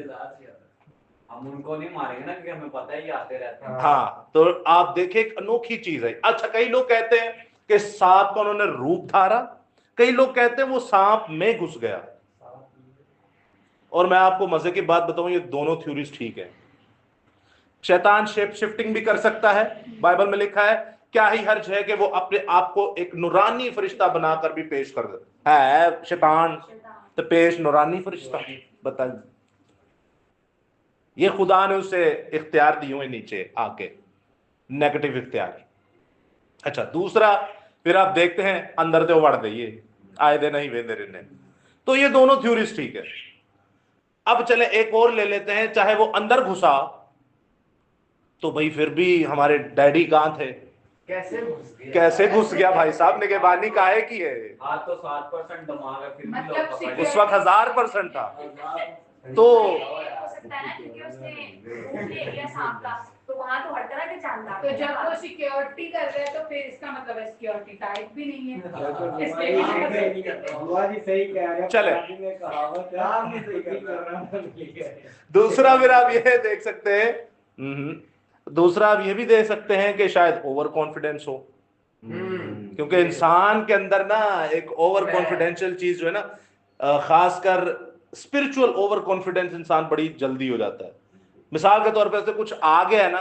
Speaker 3: हम उनको नहीं मारेंगे ना, क्योंकि हमें पता है ये आते रहते हैं।
Speaker 1: हाँ, तो आप देखें एक अनोखी चीज है। अच्छा, कई लोग कहते हैं कि सांप का उन्होंने रूप धारा, कई लोग कहते हैं वो सांप में घुस गया। और मैं आपको मजे की बात बताऊं, ये दोनों थ्योरीज ठीक है। शैतान शेप शिफ्टिंग भी कर सकता है, बाइबल में लिखा है। क्या ही हर्ज है कि वो अपने आप को एक नूरानी फरिश्ता बनाकर भी पेश कर दे। है शैतान तो पेश नूरानी फरिश्ता, बता। ये खुदा ने उसे इख्तियार दिए हुए नीचे आके। नेगेटिव इख्तियार। अच्छा, दूसरा फिर आप देखते हैं अंदर तो वड़ दिए आए दे नहीं वेंदे रहने, तो ये दोनों थ्योरीज ठीक है। अब चले एक और ले लेते हैं, चाहे वो अंदर घुसा तो भाई फिर भी हमारे डैडी कहां थे, कैसे घुस गया भाई साहब, निगहबानी काहे की है।
Speaker 3: आज तो 7% दिमाग है, फिर भी
Speaker 5: मतलब
Speaker 3: लोग पकड़
Speaker 1: उस वक्त 1000% था। तो
Speaker 7: हो सकता है ना, क्योंकि उसने रूम ले लिया सांप का, तो वहां तो हर तरह के चांदा।
Speaker 5: तो जब वो सिक्योरिटी कर रहे हैं तो फिर इसका मतलब है सिक्योरिटी टाइप भी नहीं है।
Speaker 6: बुआ जी सही कह रहे हैं,
Speaker 1: चले।
Speaker 6: पंजाबी में कहावत है, आप भी सही कर रहे हैं।
Speaker 1: दूसरा फिर आप ये देख सकते हैं, दूसरा आप ये भी देख सकते हैं कि शायद ओवर कॉन्फिडेंस हो, क्योंकि इंसान के अंदर ना एक ओवर कॉन्फिडेंशियल चीज जो है ना, खासकर स्पिरिचुअल ओवर कॉन्फिडेंस इंसान बड़ी जल्दी हो जाता है। मिसाल के तौर पे ऐसे कुछ आ गया है ना,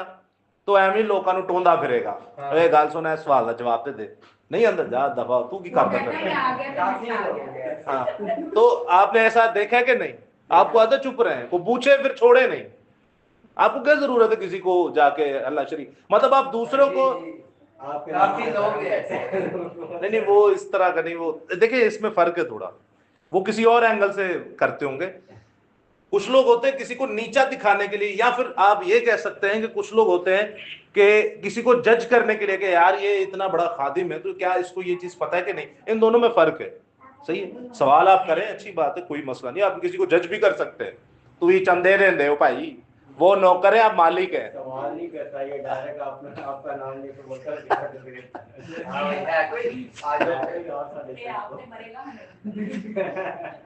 Speaker 1: तो एम ही लोगों को टोंदा फिरेगा, अरे गाल सुना है, सवाल का जवाब दे नहीं, अंदर जा दफा तू की काम कर रहा है। हाँ, तो आपने ऐसा देखा है कि नहीं, आपको आता चुप रहे, वो पूछे फिर छोड़े नहीं। आपको क्या जरूरत है किसी को जाके अल्लाह शरीक, मतलब आप दूसरों को
Speaker 2: काफी लोग हैं ऐसे।
Speaker 1: नहीं वो इस तरह का नहीं, वो देखिए इसमें फर्क है थोड़ा, वो किसी और एंगल से करते होंगे। कुछ लोग होते हैं किसी को नीचा दिखाने के लिए, या फिर आप ये कह सकते हैं कि कुछ लोग होते हैं कि किसी को जज करने के लिए कि यार ये इतना बड़ा खादिम है तो क्या इसको ये चीज पता है कि नहीं। इन दोनों में फर्क है। सही है, सवाल आप करें, अच्छी बात है, कोई मसला नहीं, आप किसी को जज भी कर सकते हैं। तो ये चंदे दे हो भाई, वो नौकर है, आप मालिक है।
Speaker 6: सवाल नहीं करता, ये डायरेक्ट आपका नाम लेकर बोलता है।
Speaker 7: आपने मरेगा।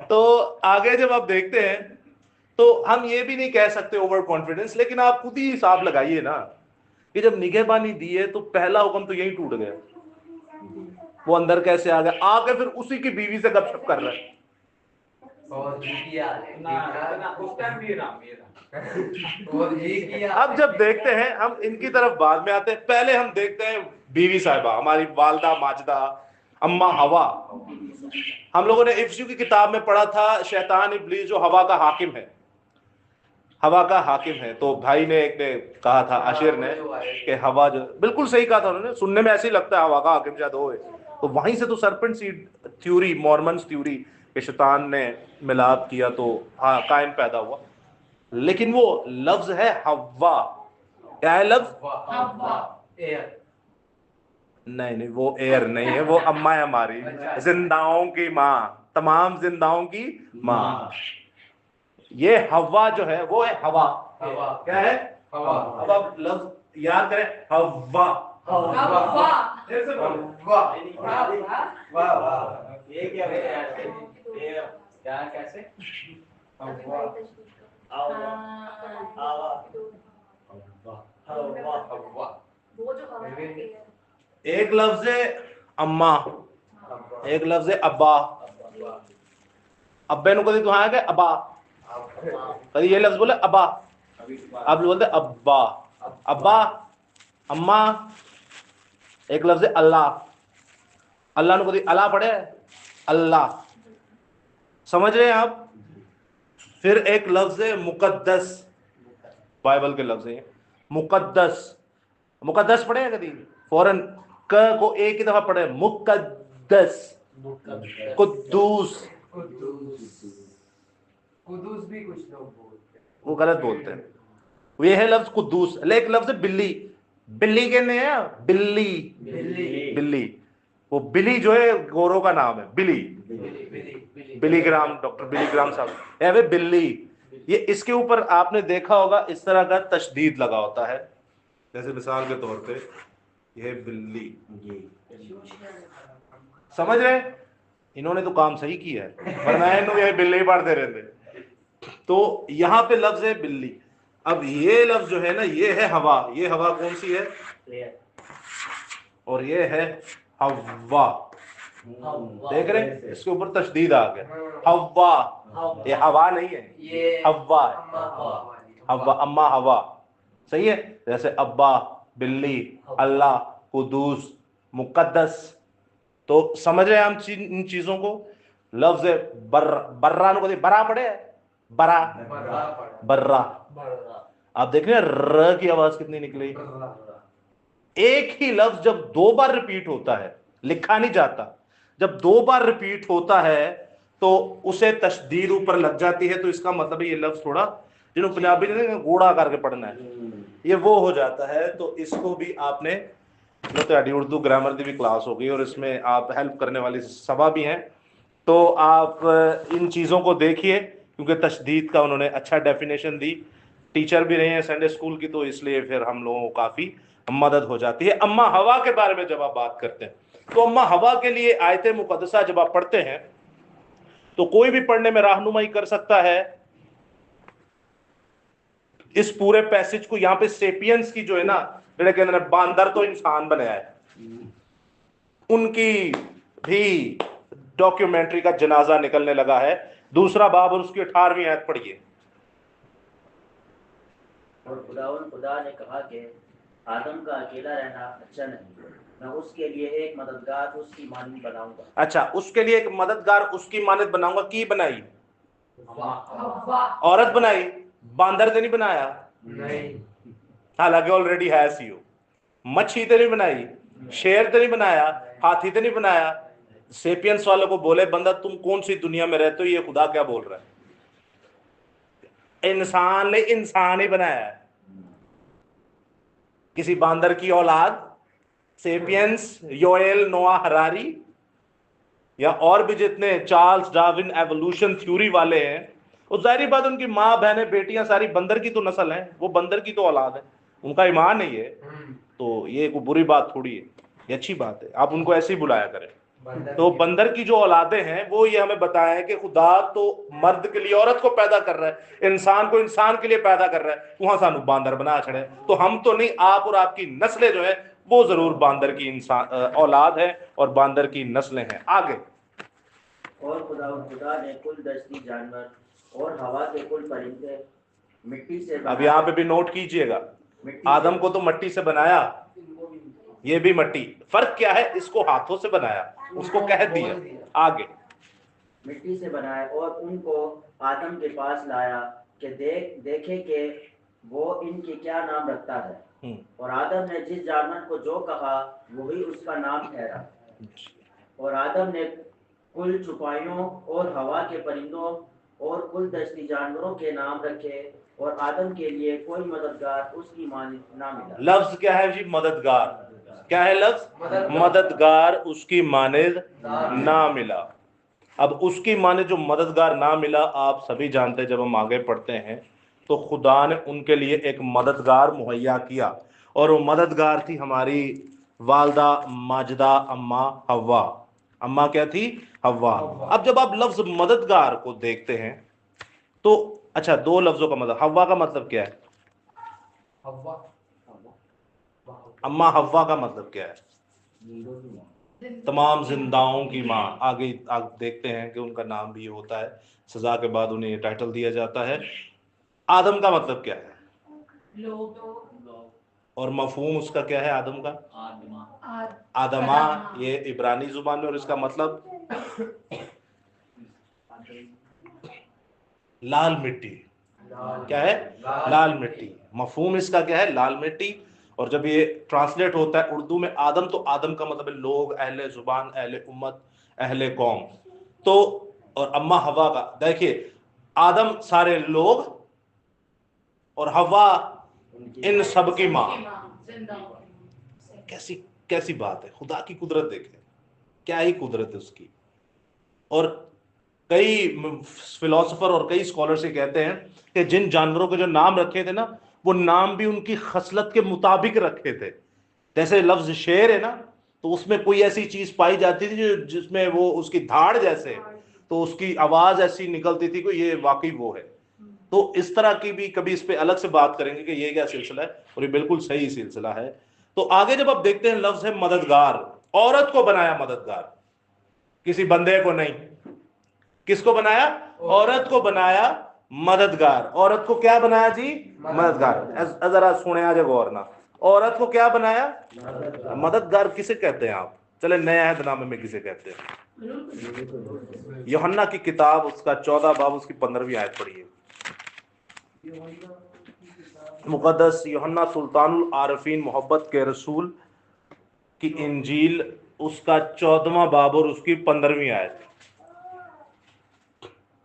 Speaker 1: तो आगे जब आप देखते हैं तो हम ये भी नहीं कह सकते ओवर कॉन्फिडेंस, लेकिन आप खुद ही हिसाब लगाइए ना कि जब निगहबानी दी है तो पहला हुक्म तो यही टूट गया। वो अंदर कैसे आ गया, आके फिर उसी की बीवी से गपशप कर रहा है।
Speaker 2: और जी किया
Speaker 3: ना उस टाइम भी रहा
Speaker 2: और जी किया।
Speaker 1: अब जब देखते हैं, हम इनकी तरफ बाद में आते हैं, पहले हम देखते हैं बीवी साहिबा, हमारी वालदा माजदा अम्मा हवा। हम लोगों ने इफ्सू की किताब में पढ़ा था शैतान इब्लीस जो हवा का हाकिम है, हवा का हाकिम है। तो भाई ने एक ने कहा था, आशिर ने, कि हवा जो बिल्कुल सही कहा था उन्होंने, सुनने में ऐसे ही लगता है हवा का हाकिम शायद हो। तो वहीं से तो serpent seed theory, Mormons theory के शैतान ने मिलाप किया तो हाँ कायन पैदा हुआ। लेकिन वो लफ्ज है हवा, क्या है लफ्ज? नहीं वो एयर नहीं है, वो अम्मा है हमारी, जिंदाओं की माँ, तमाम जिंदाओं की माँ। ये हवा जो है वो है हवा। क्या है? हवा। अब आप लफ्ज याद करें, हवा।
Speaker 6: ये क्या
Speaker 3: क्या कैसे
Speaker 7: वो जो हवा है,
Speaker 1: एक लफ्ज है अम्मा, एक लफ्ज है अब्बा। अब्बे नु कदी तुहां है अब्बा, कदी ये लफ्ज बोले अब्बा, अब बोलते अब्बा। अब्बा, अम्मा। एक लफ्ज है अल्लाह, अल्लाह नु कदी अल्लाह पढ़े, अल्लाह, समझ रहे हैं आप? फिर एक लफ्ज है मुकद्दस, बाइबल के लफ्ज है मुकद्दस। मुकद्दस पढ़े हैं कदी? फौरन क को एक ही दफा पढ़े, मुकद्दस, कुद्दूस।
Speaker 2: कुदूस भी कुछ लोग बोलते हैं,
Speaker 1: वो गलत बोलते हैं। ये है लफ्ज कुद्दूस। एक लफ्ज बिल्ली, बिल्ली कहने हैं, बिल्ली बिल्ली। वो बिली जो है गोरों का नाम है, बिली, बिली ग्राम, डॉक्टर बिली ग्राम साहब है वे बिल्ली। ये इसके ऊपर आपने देखा होगा इस तरह का तशदीद लगा होता है, जैसे मिसाल के तौर पे ये बिल्ली, समझ रहे? इन्होंने तो काम सही किया है, वरना इन्होंने ये बिल्ली पढ़ते रहते। तो यहाँ पे लफ्ज है बिल्ली। अब ये लफ्ज जो है ना, ये है हवा। ये हवा कौन सी है? और ये है हवा। देख रहे हैं, इसके ऊपर तशदीद आ गया, हवा। ये हवा नहीं है,
Speaker 2: ये
Speaker 1: हवा है।
Speaker 2: हवा,
Speaker 1: अम्मा हवा, सही है। जैसे अब्बा, बिल्ली, अल्लाह, कुदूस, मुकद्दस। तो समझ रहे हैं हम इन चीजों को। लफ्ज है बर्रा नु कभी बरा पड़े, बरा, बर्रा। आप देख रहे हैं र की आवाज कितनी निकली, एक ही लफ्ज जब 2 बार रिपीट होता है, लिखा नहीं जाता, जब 2 बार रिपीट होता है तो उसे तशदीद ऊपर लग जाती है, तो इसका मतलब है ये लफ्ज थोड़ा, जिन्होंने पंजाबी ने गोड़ा करके पढ़ना है, ये वो हो जाता है। तो इसको भी आपने, तो उर्दू ग्रामर की भी क्लास होगी और इसमें आप हेल्प करने वाली सबा भी हैं, तो आप इन चीज़ों को देखिए, क्योंकि तशदीद का उन्होंने अच्छा डेफिनेशन दी, टीचर भी रहे हैं संडे स्कूल की, तो इसलिए फिर हम लोगों को काफ़ी मदद हो जाती है। अम्मा हवा के बारे में जब आप बात करते हैं, तो अम्मा हवा के लिए आयत मुकद्दसा जब आप पढ़ते हैं, तो कोई भी पढ़ने में रहनुमाई कर सकता है इस पूरे पैसेज को। यहाँ पे सेपियंस की जो है ना, जेडे कहते हैं बांदर तो इंसान बनाया है, उनकी भी डॉक्यूमेंट्री का जनाजा निकलने लगा है। दूसरा बाब और उसकी 18वीं आयत पढ़िए।
Speaker 4: और खुदा ने कहा कि आदम का अकेला रहना अच्छा नहीं, मैं उसके लिए एक मददगार उसकी मानद बनाऊंगा।
Speaker 1: अच्छा, उसके लिए एक मददगार उसकी मानद बनाऊंगा। की बनाई?
Speaker 7: हवा।
Speaker 1: औरत बनाई, बांदर तो नहीं बनाया,
Speaker 2: नहीं,
Speaker 1: हालांकि ऑलरेडी है सी। मच्छी तो नहीं बनाई, शेर तो नहीं बनाया, हाथी तो नहीं बनाया। सेपियंस वालों को बोले, बंदा तुम कौन सी दुनिया में रहते हो, ये खुदा क्या बोल रहा है? इंसान ने इंसान ही बनाया है। किसी बांदर की औलाद, सेपियंस, योएल नोआ हरारी या और भी जितने चार्ल्स डार्विन एवोल्यूशन थ्योरी वाले हैं, और जाहिर बात उनकी माँ बहनें बेटियां सारी बंदर की तो नस्ल हैं, वो बंदर की तो औलाद है, उनका ईमान नहीं है, तो ये कोई बुरी बात थोड़ी है, ये अच्छी बात है, आप उनको ऐसे ही बुलाया करें। तो बंदर की जो औलादे हैं वो ये हमें बताया कि खुदा तो मर्द के लिए औरत को पैदा कर रहा है, इंसान को इंसान के लिए पैदा कर रहा है, वहां सानू बांदर बना छड़े। तो हम तो नहीं, आप और आपकी नस्लें जो है वो जरूर बांदर की इंसान औलाद है और बांदर की नस्लें हैं। आगे,
Speaker 4: और खुदा ने कुल दस्ती जानवर और हवा के कुल परिंदे मिट्टी से
Speaker 1: अब यहाँ पे भी नोट कीजिएगा, आदम को तो मिट्टी से बनाया, ये भी मिट्टी। फर्क क्या है? इसको हाथों से बनाया, उसको कह दिया। आगे,
Speaker 4: मिट्टी से बनाया और उनको आदम के पास लाया कि देखे कि वो इनके क्या नाम रखता है। और आदम ने जिस जानवर को जो कहा वही उसका नाम ठहरा। और आदम ने कुल चुपाइयों और हवा के परिंदों और कुल दस्ती जानवरों के नाम रखे, और आदम के लिए कोई मददगार उसकी मानद ना मिला।
Speaker 1: लफ्ज क्या है जी? मददगार। क्या है लफ्ज? मददगार उसकी मानद ना मिला। अब उसकी माने जो मददगार ना मिला, आप सभी जानते हैं, जब हम आगे पढ़ते हैं तो खुदा ने उनके लिए एक मददगार मुहैया किया, और वो मददगार थी हमारी वालदा माजिदा अम्मा हव्वा। अम्मा क्या थी? हव्वा। अब जब आप लफ्ज मददगार को देखते हैं तो अच्छा, 2 लफ्जों का मतलब, हव्वा का मतलब क्या है? अम्मा हव्वा का मतलब क्या है? तमाम जिंदाओं की माँ। आगे आप देखते हैं कि उनका नाम भी होता है, सजा के बाद उन्हें ये टाइटल दिया जाता है। आदम का मतलब क्या है?
Speaker 7: लोग।
Speaker 1: और मफहूम उसका क्या है आदम का? आदमा, ये इब्रानी जुबान में, और इसका मतलब लाल मिट्टी। क्या है? लाल मिट्टी। मफहूम इसका क्या है? लाल मिट्टी। और जब ये ट्रांसलेट होता है उर्दू में आदम, तो आदम का मतलब है लोग, अहले जुबान, अहले उम्मत, अहले कौम। तो और अम्मा हवा का, देखिए आदम सारे लोग और हवा इन सब की माँ। कैसी कैसी बात है! खुदा की कुदरत देखें, क्या ही कुदरत है उसकी। और कई फिलोसोफर और कई स्कॉलर से कहते हैं कि जिन जानवरों के जो नाम रखे थे ना, वो नाम भी उनकी खसलत के मुताबिक रखे थे। जैसे लफ्ज शेर है ना, तो उसमें कोई ऐसी चीज पाई जाती थी जिसमें वो उसकी धाड़ जैसे, तो उसकी आवाज ऐसी निकलती थी कि ये वाकई वो है। तो इस तरह की भी कभी इस पे अलग से बात करेंगे कि ये क्या सिलसिला है, और ये बिल्कुल सही सिलसिला है। तो आगे जब आप देखते हैं, लफ्ज है मददगार। औरत को बनाया मददगार, किसी बंदे को नहीं। किसको बनाया? औरत को बनाया मददगार। औरत को क्या बनाया जी? मददगार। जरा सुने आज गौर ना, औरत को क्या बनाया? मददगार। किसे कहते हैं आप? चले नया है नामे में किसे कहते हैं? यूहन्ना की किताब, उसका 14 बाब, उसकी 15वीं आयत पढ़िए। मुकद्दस यूहन्ना सुल्तानुल आरफीन, मोहब्बत के रसूल, कि इंजील उसका 14वां बाब और उसकी 15वीं आयत,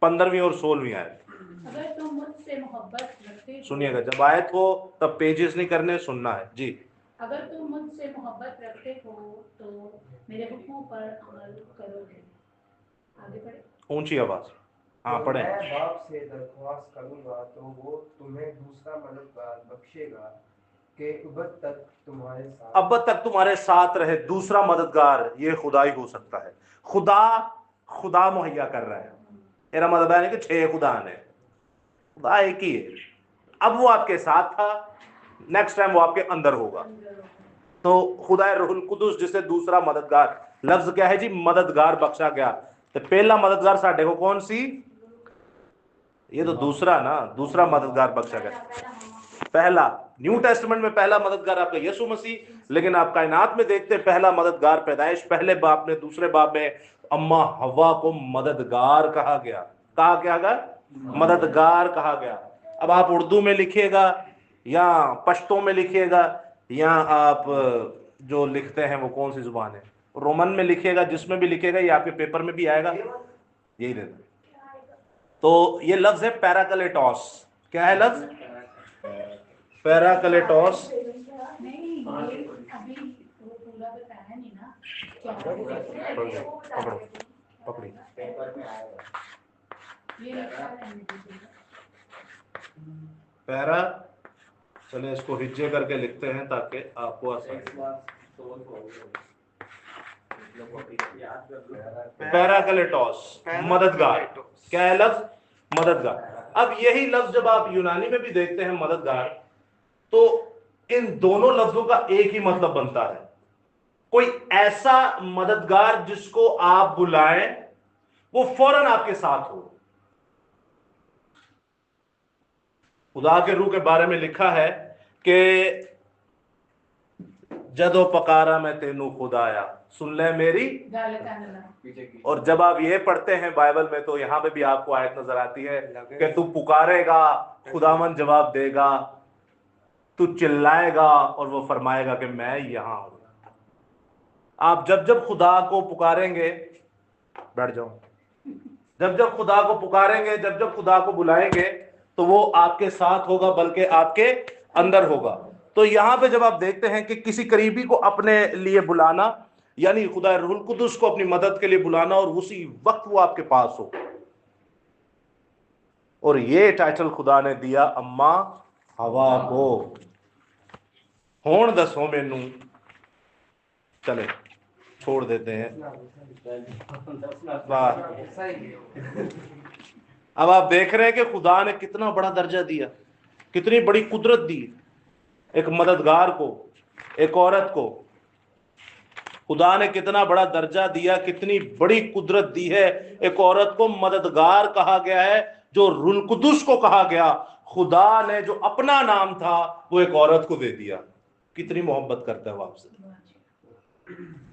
Speaker 1: 15वीं और 16वीं आयत।
Speaker 5: अगर तुम मुझसे मोहब्बत रखते हो,
Speaker 1: सुनिएगा, जब आयत हो तब पेजेस नहीं करने, सुनना है जी।
Speaker 5: अगर तुम मुझसे मोहब्बत रखते हो तो मेरे हुक्मों पर अमल करोगे। आगे बढ़े।
Speaker 1: ऊंची आवाज, हाँ
Speaker 2: तो
Speaker 1: पढ़े।
Speaker 2: मैं बाप से दरख्वास्त करूंगा तो वो तुम्हें दूसरा मददगार बख्शेगा कि अब तक तुम्हारे साथ
Speaker 1: रहे। दूसरा मददगार ये खुदा ही हो सकता है। खुदा मुहैया कर रहा है। मेरा मतलब है कि 6 खुदा ने, खुदा एक ही है। अब वो आपके साथ था, नेक्स्ट टाइम वो आपके अंदर होगा। तो खुदा रूहुल कुदुस जिसे दूसरा मददगार, लफ्ज क्या है जी, मददगार बख्शा गया। तो पहला मददगार साढ़े को कौन सी, ये तो दूसरा ना, दूसरा मददगार बख्शा गया। पहला न्यू टेस्टमेंट में पहला मददगार आपका यीशु मसीह, लेकिन आप कायनात में देखते हैं पहला मददगार पैदाइश पहले बाब में, दूसरे बाब में अम्मा हवा को मददगार कहा गया। कहा गया, मददगार कहा गया। अब आप उर्दू में लिखिएगा या पश्तो में लिखिएगा, या आप जो लिखते हैं वो कौन सी जुबान है, रोमन में लिखिएगा, जिसमें भी लिखिएगा ये आपके पेपर में भी आएगा, यही रहता। तो ये लफ्ज है पैराकलेटोस। क्या है लफ्ज? पैराकलेटोस।
Speaker 5: नहीं, ये अभी वो पूरा बताया नहीं ना क्या
Speaker 1: पकड़ी
Speaker 4: पेपर में आएगा।
Speaker 5: ये लिखा है नहीं।
Speaker 1: पैरा, चले इसको हिज्जे करके लिखते हैं ताकि आपको आसान। पैराकलेटोस, मददगार। क्या है लफ्ज? मददगार। अब यही लफ्ज जब आप यूनानी में भी देखते हैं मददगार, तो इन दोनों लफ्जों का एक ही मतलब बनता है। कोई ऐसा मददगार जिसको आप बुलाएं वो फौरन आपके साथ हो। खुदा के रूह के बारे में लिखा है कि जदो पकारा मैं तेनू खुदाया सुन ले मेरी। और जब आप ये पढ़ते हैं बाइबल में तो यहां पे भी आपको आयत नजर आती है कि तू पुकारेगा, खुदावन जवाब देगा, तू चिल्लाएगा और वो फरमाएगा कि मैं यहां हूं। आप जब जब खुदा को पुकारेंगे, बैठ जाओ, जब जब खुदा को पुकारेंगे, जब जब खुदा को बुलाएंगे तो वो आपके साथ होगा, बल्कि आपके अंदर होगा। तो यहां पे जब आप देखते हैं कि किसी करीबी को अपने लिए बुलाना, यानी खुदा रूहुल कुदुस को अपनी मदद के लिए बुलाना, और उसी वक्त वो आपके पास हो। और ये टाइटल खुदा ने दिया अम्मा हवा को, होण दसो मैनू। चले छोड़ देते हैं। अब आप देख रहे हैं कि खुदा ने कितना बड़ा दर्जा दिया, कितनी बड़ी कुदरत दी एक मददगार को, एक औरत को। खुदा ने कितना बड़ा दर्जा दिया, कितनी बड़ी कुदरत दी है। एक औरत को मददगार कहा गया है, जो रूहुल कुदुस को कहा गया। खुदा ने जो अपना नाम था वो एक औरत को दे दिया। कितनी मोहब्बत करता है वो आपसे।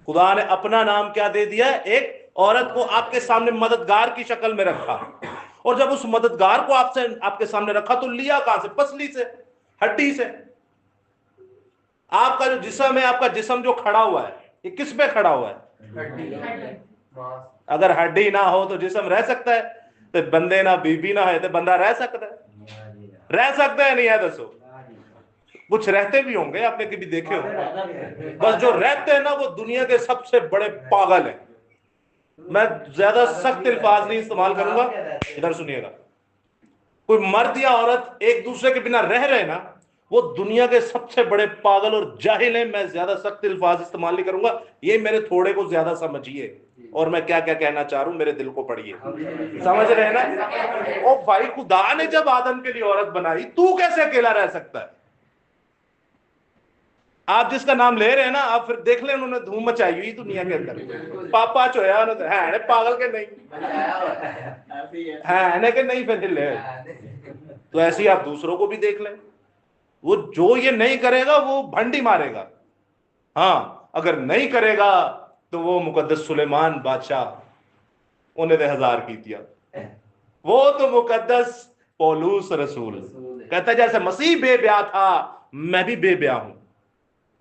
Speaker 1: खुदा ने अपना नाम क्या दे दिया? एक औरत को आपके सामने मददगार की शक्ल में रखा। और जब उस मददगार को आपके सामने रखा तो लिया कहां से? पसली से, हड्डी से। आपका जो जिस्म है, आपका जिस्म जो खड़ा हुआ है, ये किस पे खड़ा हुआ है? अगर हड्डी ना हो तो जिस्म रह सकता है? तो बंदे ना बीबी ना है तो बंदा रह सकता है? रह सकता है नहीं है? दसो। कुछ रहते भी होंगे, आपने कभी देखे होंगे, बस जो रहते हैं ना वो दुनिया के सबसे बड़े पागल हैं। मैं ज्यादा सख्त अल्फाज नहीं इस्तेमाल करूंगा, इधर सुनिएगा। कोई मर्द या औरत एक दूसरे के बिना रह रहे ना, वो दुनिया के सबसे बड़े पागल और जाहिल हैं। मैं ज्यादा सख्त अल्फाज इस्तेमाल नहीं करूंगा, ये मेरे थोड़े को ज्यादा समझिए और मैं क्या क्या कहना चाह रहा हूं मेरे दिल को पढ़िए। समझ रहे हैं ना? ओ भाई, खुदा ने जब आदम के लिए औरत बनाई, तू कैसे अकेला रह सकता है? आप जिसका नाम ले रहे हैं ना, आप फिर देख लें, उन्होंने धूम मचाई हुई दुनिया के अंदर। पापा चोया है पागल के नहीं है कि नहीं, फिर ले। तो ऐसे ही आप दूसरों को भी देख लें, वो जो ये नहीं करेगा वो भंडी मारेगा। हाँ, अगर नहीं करेगा तो वो मुकद्दस सुलेमान बादशाह उन्हें 1000 की दिया। वो तो मुकद्दस पौलुस रसूल कहता है जैसे मसीह बेब्याह था, मैं भी बेब्याह हूं।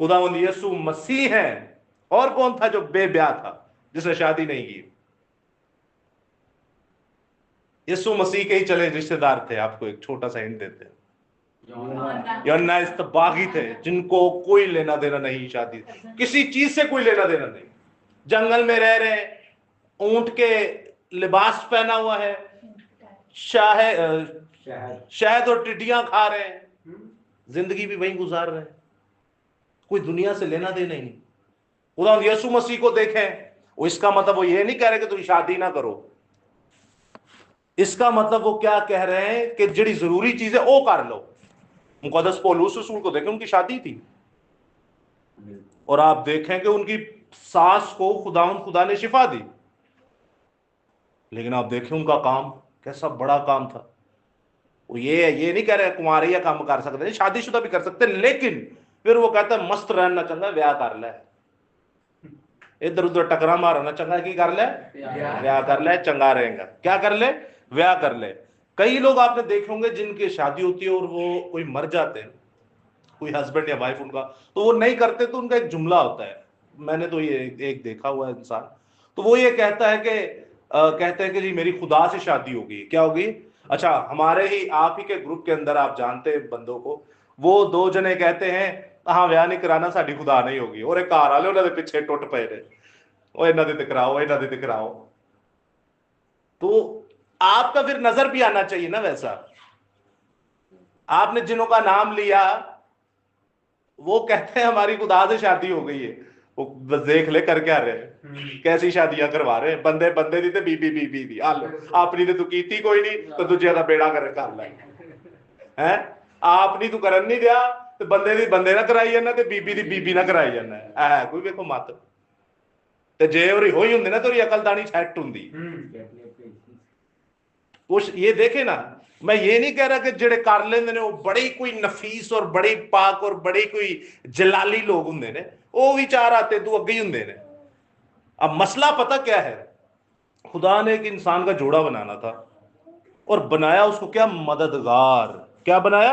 Speaker 1: खुदावंद यीशु मसीह है और कौन था जो बेब्याह था, जिसने शादी नहीं की? यीशु मसीह के ही चले रिश्तेदार थे। आपको एक छोटा सा हिंट देते हैं, यूहन्ना इस्तबागी थे, जिनको कोई लेना देना नहीं, शादी किसी चीज से कोई लेना देना नहीं, जंगल में रह रहे, ऊंट के लिबास पहना हुआ है, शहद और टिड्डियां खा रहे हैं, जिंदगी भी वहीं गुजार रहे हैं, कोई दुनिया से लेना देना ही नहीं। उदाहरण यीशु मसीह को देखें, वो इसका मतलब वो ये नहीं कह रहे कि तुम शादी ना करो, इसका मतलब वो क्या कह रहे हैं कि जिड़ी जरूरी चीज है वो कर लो। मुकद्दस पौलुस रसूल को देखें, उनकी शादी थी, और आप देखें कि उनकी सास को खुदा ने शिफा दी, लेकिन आप देखें उनका काम कैसा बड़ा काम था। वो ये नहीं कह रहे कुंवारे या काम कर सकते हैं, शादीशुदा भी कर सकते हैं, लेकिन फिर वो कहता है मस्त रहना चंगा, ब्याह कर ले, इधर उधर टकरा मारना चंगा, की कर ले, ब्याह कर ले, चंगा रहेगा। क्या कर ले? ब्याह कर ले। कई लोग आपने देखे होंगे जिनकी शादी होती है और वो कोई मर जाते हैं, कोई हस्बैंड या वाइफ उनका, तो वो नहीं करते, तो उनका एक जुमला होता है, मैंने तो ये एक देखा हुआ है इंसान, तो वो ये कहता है कि कहते हैं कि जी मेरी खुदा से शादी होगी। क्या होगी? अच्छा, हमारे ही आप ही के ग्रुप के अंदर आप जानते हैं बंदों को, वो दो जने कहते हैं हाँ ब्याह नहीं कराना, साड़ी खुदा नहीं होगी, और एक कार वाले उन्होंने पीछे टुट पे रहे, वो इन्हों दे दिखराओ, इन्हों दे दिखराओ। तो आपका फिर नजर भी आना चाहिए ना वैसा। आपने जिनों का नाम लिया वो कहते हैं हमारी खुदा से शादी हो गई है, वो बस देख ले कर क्या रहे, कैसी शादियां करवा रहे हैं, बंदे बंदे दी ते बीबी बीबी दी, आ लो अपनी ने तू कीती कोई नहीं, तो दूजे का बेड़ा कर ले हैं, आपनी तू करन नहीं दिया, तो बंदे दी बंदे ना कराई जाना, ते बीबी दी बीबी ना कराई जाना है कोई वेखो मत। ते जे होरी होई हुंदी ना तेरी अकलदानी छट हुंदी। कुछ ये देखे ना, मैं ये नहीं कह रहा कि जेड़े कर लेंदे ने वो बड़े कोई नफीस और बड़े पाक और बड़े कोई जलाली लोग हुंदे ने, वो भी चार आते तू अगे ही हुंदे ने। अब मसला पता क्या है, खुदा ने एक इंसान का जोड़ा बनाना था और बनाया उसको क्या? मददगार। क्या बनाया?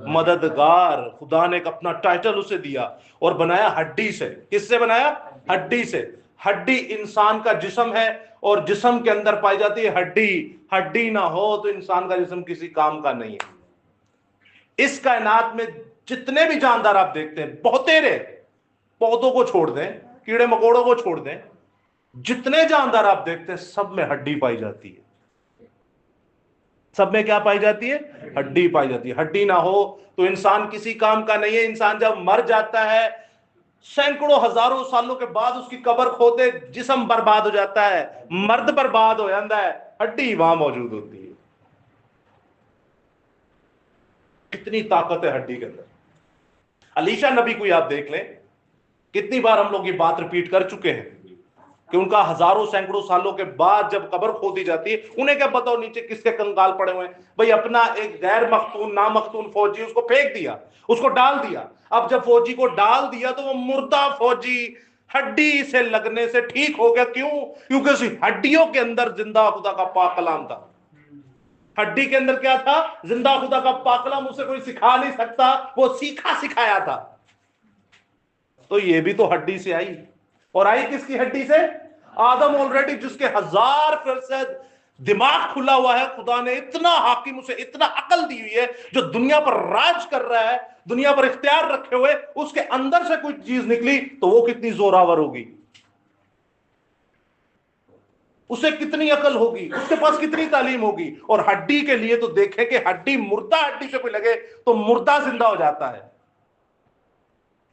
Speaker 1: मददगार। खुदा ने एक अपना टाइटल उसे दिया और बनाया हड्डी से। किससे बनाया? हड्डी से। हड्डी इंसान का जिस्म है और जिस्म के अंदर पाई जाती है हड्डी। हड्डी ना हो तो इंसान का जिस्म किसी काम का नहीं है। इस कायनात में जितने भी जानदार आप देखते हैं, बहुतेरे, पौधों को छोड़ दें, कीड़े मकोड़ों को छोड़ दें, जितने जानदार आप देखते हैं सब में हड्डी पाई जाती है। सब में क्या पाई जाती है? हड्डी पाई जाती है। हड्डी ना हो तो इंसान किसी काम का नहीं है। इंसान जब मर जाता है, सैकड़ों हजारों सालों के बाद उसकी कब्र खोदे, जिस्म बर्बाद हो जाता है, मर्द बर्बाद हो जाता है, हड्डी वहां मौजूद होती है। कितनी ताकत है हड्डी के अंदर। अलीशा नबी को आप देख लें, कितनी बार हम लोग ये बात रिपीट कर चुके हैं कि उनका हजारों सैकड़ों सालों के बाद जब कब्र खोदी जाती है, उन्हें क्या बताओ नीचे किसके कंकाल पड़े हुए हैं? भाई अपना एक गैर मख्तून नामख्तून फौजी उसको फेंक दिया, उसको डाल दिया। अब जब फौजी को डाल दिया तो वो मुर्दा फौजी हड्डी से लगने से ठीक हो गया। क्यों? क्योंकि उस हड्डियों के अंदर जिंदा खुदा का पाक कलाम था। हड्डी के अंदर क्या था? जिंदा खुदा का पाक कलाम। उसे कोई सिखा नहीं सकता, वो सीखा सिखाया था। तो ये भी तो हड्डी से आई, और आई किसकी हड्डी से? आदम ऑलरेडी जिसके 1000% दिमाग खुला हुआ है। खुदा ने इतना हाकिम, उसे इतना अकल दी हुई है, जो दुनिया पर राज कर रहा है, दुनिया पर इख्तियार रखे हुए, उसके अंदर से कोई चीज निकली तो वो कितनी जोरावर होगी, उसे कितनी अकल होगी, उसके पास कितनी तालीम होगी। और हड्डी के लिए तो देखें कि हड्डी, मुर्दा हड्डी से कोई लगे तो मुर्दा जिंदा हो जाता है।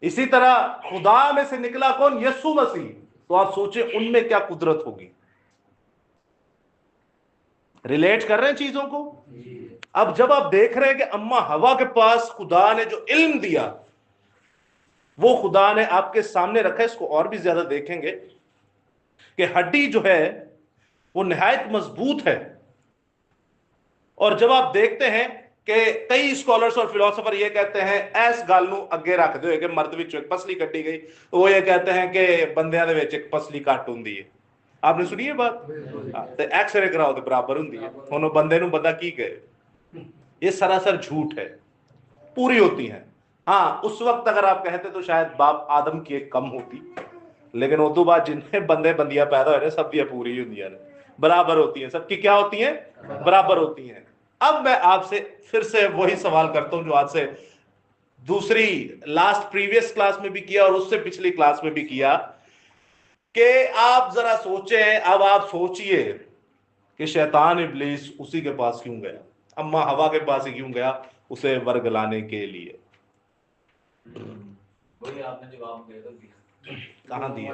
Speaker 1: इसी तरह खुदा में से निकला कौन? यीशु मसीह। तो आप सोचें उनमें क्या कुदरत होगी। रिलेट कर रहे हैं चीजों को? अब जब आप देख रहे हैं कि अम्मा हवा के पास खुदा ने जो इल्म दिया वो खुदा ने आपके सामने रखा है, इसको और भी ज्यादा देखेंगे कि हड्डी जो है वो निहायत मजबूत है। और जब आप देखते हैं कि कई स्कॉलर्स और फिलोसोफर ये कहते हैं ऐस गल नूं अगे रख दो कि मर्द विचों एक पसली कड्डी गई, तो वो ये कहते हैं कि बंदियां दे विच एक पसली घट हुंदी है। आपने सुनी है बात? तो एक्सरे कराओ तो बराबर हुंदी है। हुण बंदे नूं बंदा की कहे? ये सरासर झूठ है। पूरी होती है। हाँ, उस वक्त अगर आप कहते तो शायद बाप आदम की एक कम होती, लेकिन उस तो बाद जिन्हें बंदे बंदियां पैदा हो रहे सब दियां पूरी होंदियां ने, बराबर होती हैं, सबकी क्या होती हैं, बराबर होती हैं। अब मैं आपसे फिर से वही सवाल करता हूं जो आज से दूसरी लास्ट प्रीवियस क्लास में भी किया और उससे पिछली क्लास में भी किया, कि आप जरा सोचें, अब आप सोचिए कि शैतान इब्लीस उसी के पास क्यों गया, अम्मा हवा के पास ही क्यों गया, उसे वर्गलाने के लिए।
Speaker 3: वही आपने जवाब दे दिया।
Speaker 1: कहां दिया?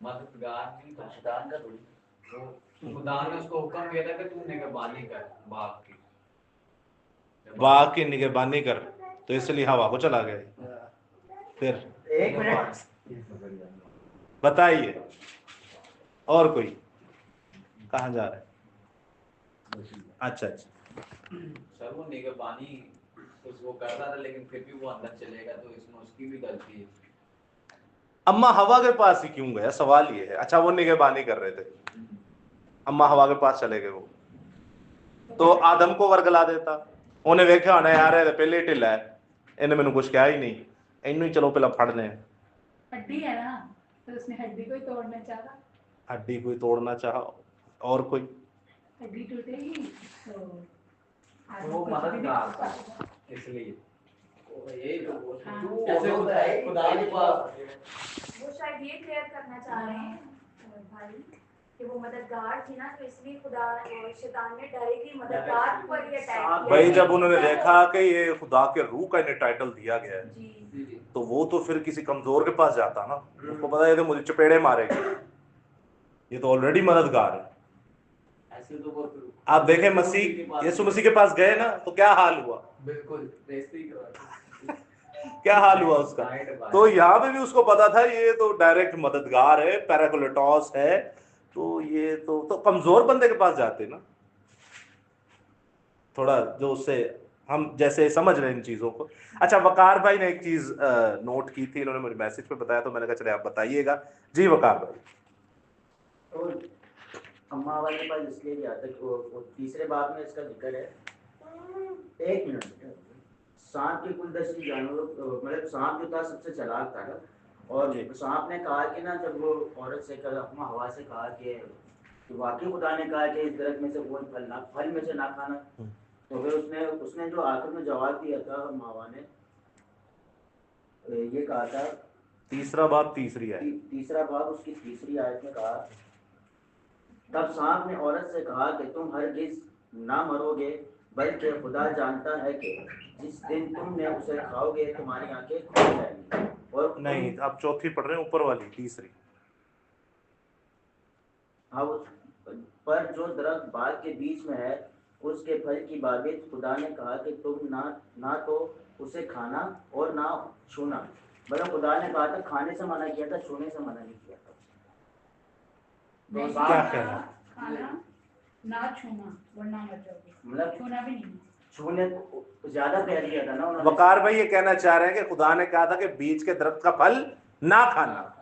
Speaker 3: मददगार नहीं था।
Speaker 4: शैतान का थोड़ी।
Speaker 3: तो खुदा ने उसको हुक्म दिया था कि तू निगहबानी कर बाग की।
Speaker 1: बाग की निगहबानी कर, तो इसलिए हवा को चला गया। फिर
Speaker 4: एक मिनट,
Speaker 1: बताइए और कोई कहां जा रहा है? अच्छा अच्छा,
Speaker 3: सर वो निगहबानी कुछ वो कर रहा था, लेकिन फिर भी वो अंदर चलेगा, तो इसमें उसकी भी गलती है।
Speaker 1: अम्मा हवा के पास ही क्यों गया, सवाल ये है। अच्छा वो निगहबानी कर रहे थे, अम्मा हवा के पास चले गए वो, तो आदम को वर्गला देता, उन्हें वेख्या होना यार ये पहले ढिला है, इन्हें मैंने कुछ कहा ही नहीं, इन्हें ही चलो पहला फड़ लें।
Speaker 5: हड्डी है ना, तो उसने हड्डी को ही तोड़ना चाहा,
Speaker 1: हड्डी कोई तोड़ना चाहा, और कोई
Speaker 5: हड्डी टूटेगी तो
Speaker 3: वो मददगार था इसलिए।
Speaker 2: यही तो वो
Speaker 5: हाँ।
Speaker 2: तू
Speaker 3: कैसे
Speaker 2: खुदा है, खुदा के पास
Speaker 7: वो शायद ये क्लियर करना चाह रहे हैं भाई कि वो मददगार थी ना, तो इसलिए खुदा शैतान ने डायरेक्टली मददगार पर ही अटैक किया।
Speaker 1: भाई जब उन्होंने देखा कि ये खुदा के रूह का इन्हें टाइटल दिया गया है,
Speaker 7: जी
Speaker 1: तो वो तो फिर किसी कमजोर के पास जाता ना, उसको पता है कि मुझे चपेड़े मारेगा, ये तो ऑलरेडी मददगार है।
Speaker 3: ऐसे तो वो
Speaker 1: आप देखें मसीह, यीशु मसीह के पास गए ना, तो क्या हाल हुआ,
Speaker 2: बिल्कुल बेइज्जती करवा
Speaker 1: क्या हाल हुआ उसका। तो यहाँ पे भी उसको पता था ये तो डायरेक्ट मददगार है, पैराक्लेटोस है, तो ये तो कमजोर बंदे के पास जाते ना, थोड़ा जो उससे हम जैसे समझ रहे हैं इन चीजों को। अच्छा वकार भाई ने एक चीज नोट की थी, इन्होंने मुझे मैसेज पे बताया, तो मैंने कहा चले आप बताइएगा। जी वकार भाई।
Speaker 4: तो अम्मा वाले पास इसलिए भी आता है कि वो तीसरे बाब में इसका जिक्र है। एक मिनट, सांप के कुल 10 जानवरों, मतलब सांप जो था सबसे चालाक था ना, और सांप ने कहा कि ना, जब वो औरत से कहा, अम्मा हवा से कहा कि तो वाकई खुदा ने कहा कि इस दरख्त में से कोई फल में से ना खाना, तो फिर उसने जो आखिर में जवाब दिया था हवा ने, ये कहा था,
Speaker 1: तीसरा बाब तीसरी है,
Speaker 4: तीसरा बाब उसकी तीसरी आयत में कहा, तब सांप ने औरत से कहा कि तुम हरगिज ना मरोगे, बल्कि खुदा जानता है कि जिस दिन तुमने उसे खाओगे तुम्हारी आंखें खुल जाएंगी और
Speaker 1: नहीं आप चौथी पढ़ रहे हैं, ऊपर वाली तीसरी।
Speaker 4: हाँ, पर जो दरख्त बाग के बीच में है उसके फल की बाबित खुदा ने कहा कि तुम ना तो उसे खाना और ना छूना। मतलब खुदा ने कहा था खाने से मना किया था, छूने से मना नहीं किया था।
Speaker 5: नहीं,
Speaker 1: क्या
Speaker 5: खाना-
Speaker 1: कहना?
Speaker 5: खाना ना छूना वरना मर जाओगे,
Speaker 4: मतलब
Speaker 5: छूना भी नहीं।
Speaker 4: छूने को ज्यादा कह दिया था ना उन्होंने।
Speaker 1: वकार भाई ये कहना चाह रहे हैं कि खुदा ने कहा था कि बीज के दरख्त का फल ना खाना,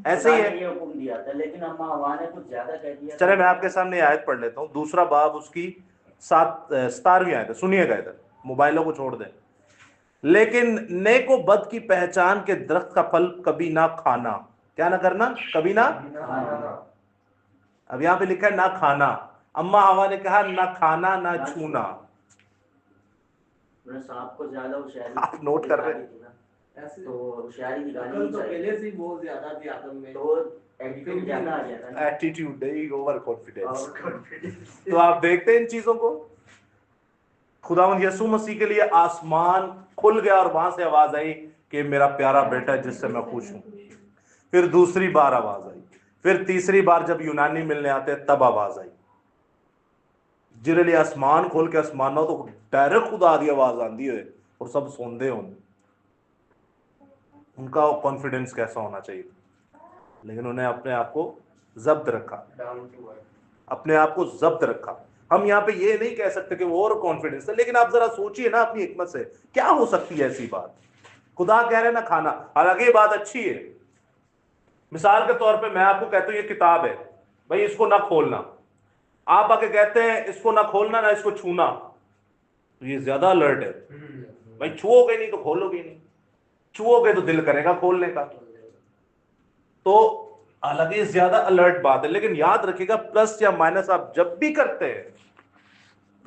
Speaker 1: ऐसे ही
Speaker 4: खुदा
Speaker 1: है।
Speaker 4: ने ये हुक्म दिया था, लेकिन अम्मा हवा ने कुछ ज्यादा कह दिया।
Speaker 1: चले मैं आपके सामने आयत पढ़ लेता हूँ, दूसरा बाब उसकी 17वीं आयत है, सुनिएगा इधर, मोबाइलों को छोड़ दें। लेकिन नेक व बद की पहचान के दरख्त का फल कभी ना खाना, क्या ना करना, कभी ना। अब यहाँ पे लिखा है ना खाना, अम्मा हवा ने कहा ना खाना ना छूना।
Speaker 4: सांप को ज्यादा होशियारी
Speaker 1: आप नोट कर रहे हैं?
Speaker 4: दिखाई थी ना,
Speaker 2: ऐसे
Speaker 4: तो होशियारी दिखानी
Speaker 2: अकल तो
Speaker 4: चाहिए।
Speaker 2: पहले से ही बहुत ज्यादा थी आदम में,
Speaker 4: तो एटीट्यूड ज्यादा आ गया था ना।
Speaker 1: एटीट्यूड नहीं, ओवर कॉन्फिडेंस।
Speaker 4: और confidence।
Speaker 1: तो आप देखते हैं इन चीजों को, खुदावंद यीशु मसीह के लिए आसमान खुल गया और वहां से आवाज आई कि मेरा प्यारा बेटा है जिससे मैं खुश हूं। फिर दूसरी बार आवाज आई, फिर तीसरी बार जब यूनानी मिलने आते तब आवाज आई। जिरे लिए आसमान खोल के आसमानों तो डायरेक्ट खुदा की आवाज आती है और सब सुनते हो, उनका कॉन्फिडेंस कैसा होना चाहिए। लेकिन उन्हें अपने आप को जब्त रखा,
Speaker 2: डाउन टू अर्थ।
Speaker 1: अपने आप को जब्त रखा। हम यहाँ पे ये नहीं कह सकते कि वो और कॉन्फिडेंस है, लेकिन आप जरा सोचिए ना अपनी हिकमत से, क्या हो सकती है ऐसी बात। खुदा कह रहे हैं ना खाना, हालांकि ये बात अच्छी है। मिसाल के तौर पे मैं आपको कहता हूं ये किताब है भाई, इसको ना खोलना, आप आके कहते हैं इसको ना खोलना ना इसको छूना, तो ये ज्यादा अलर्ट है भाई। छुओगे नहीं तो खोलोगे नहीं, छुओगे तो दिल करेगा खोलने का। तो हालांकि ज्यादा अलर्ट बात है, लेकिन याद रखिएगा प्लस या माइनस आप जब भी करते हैं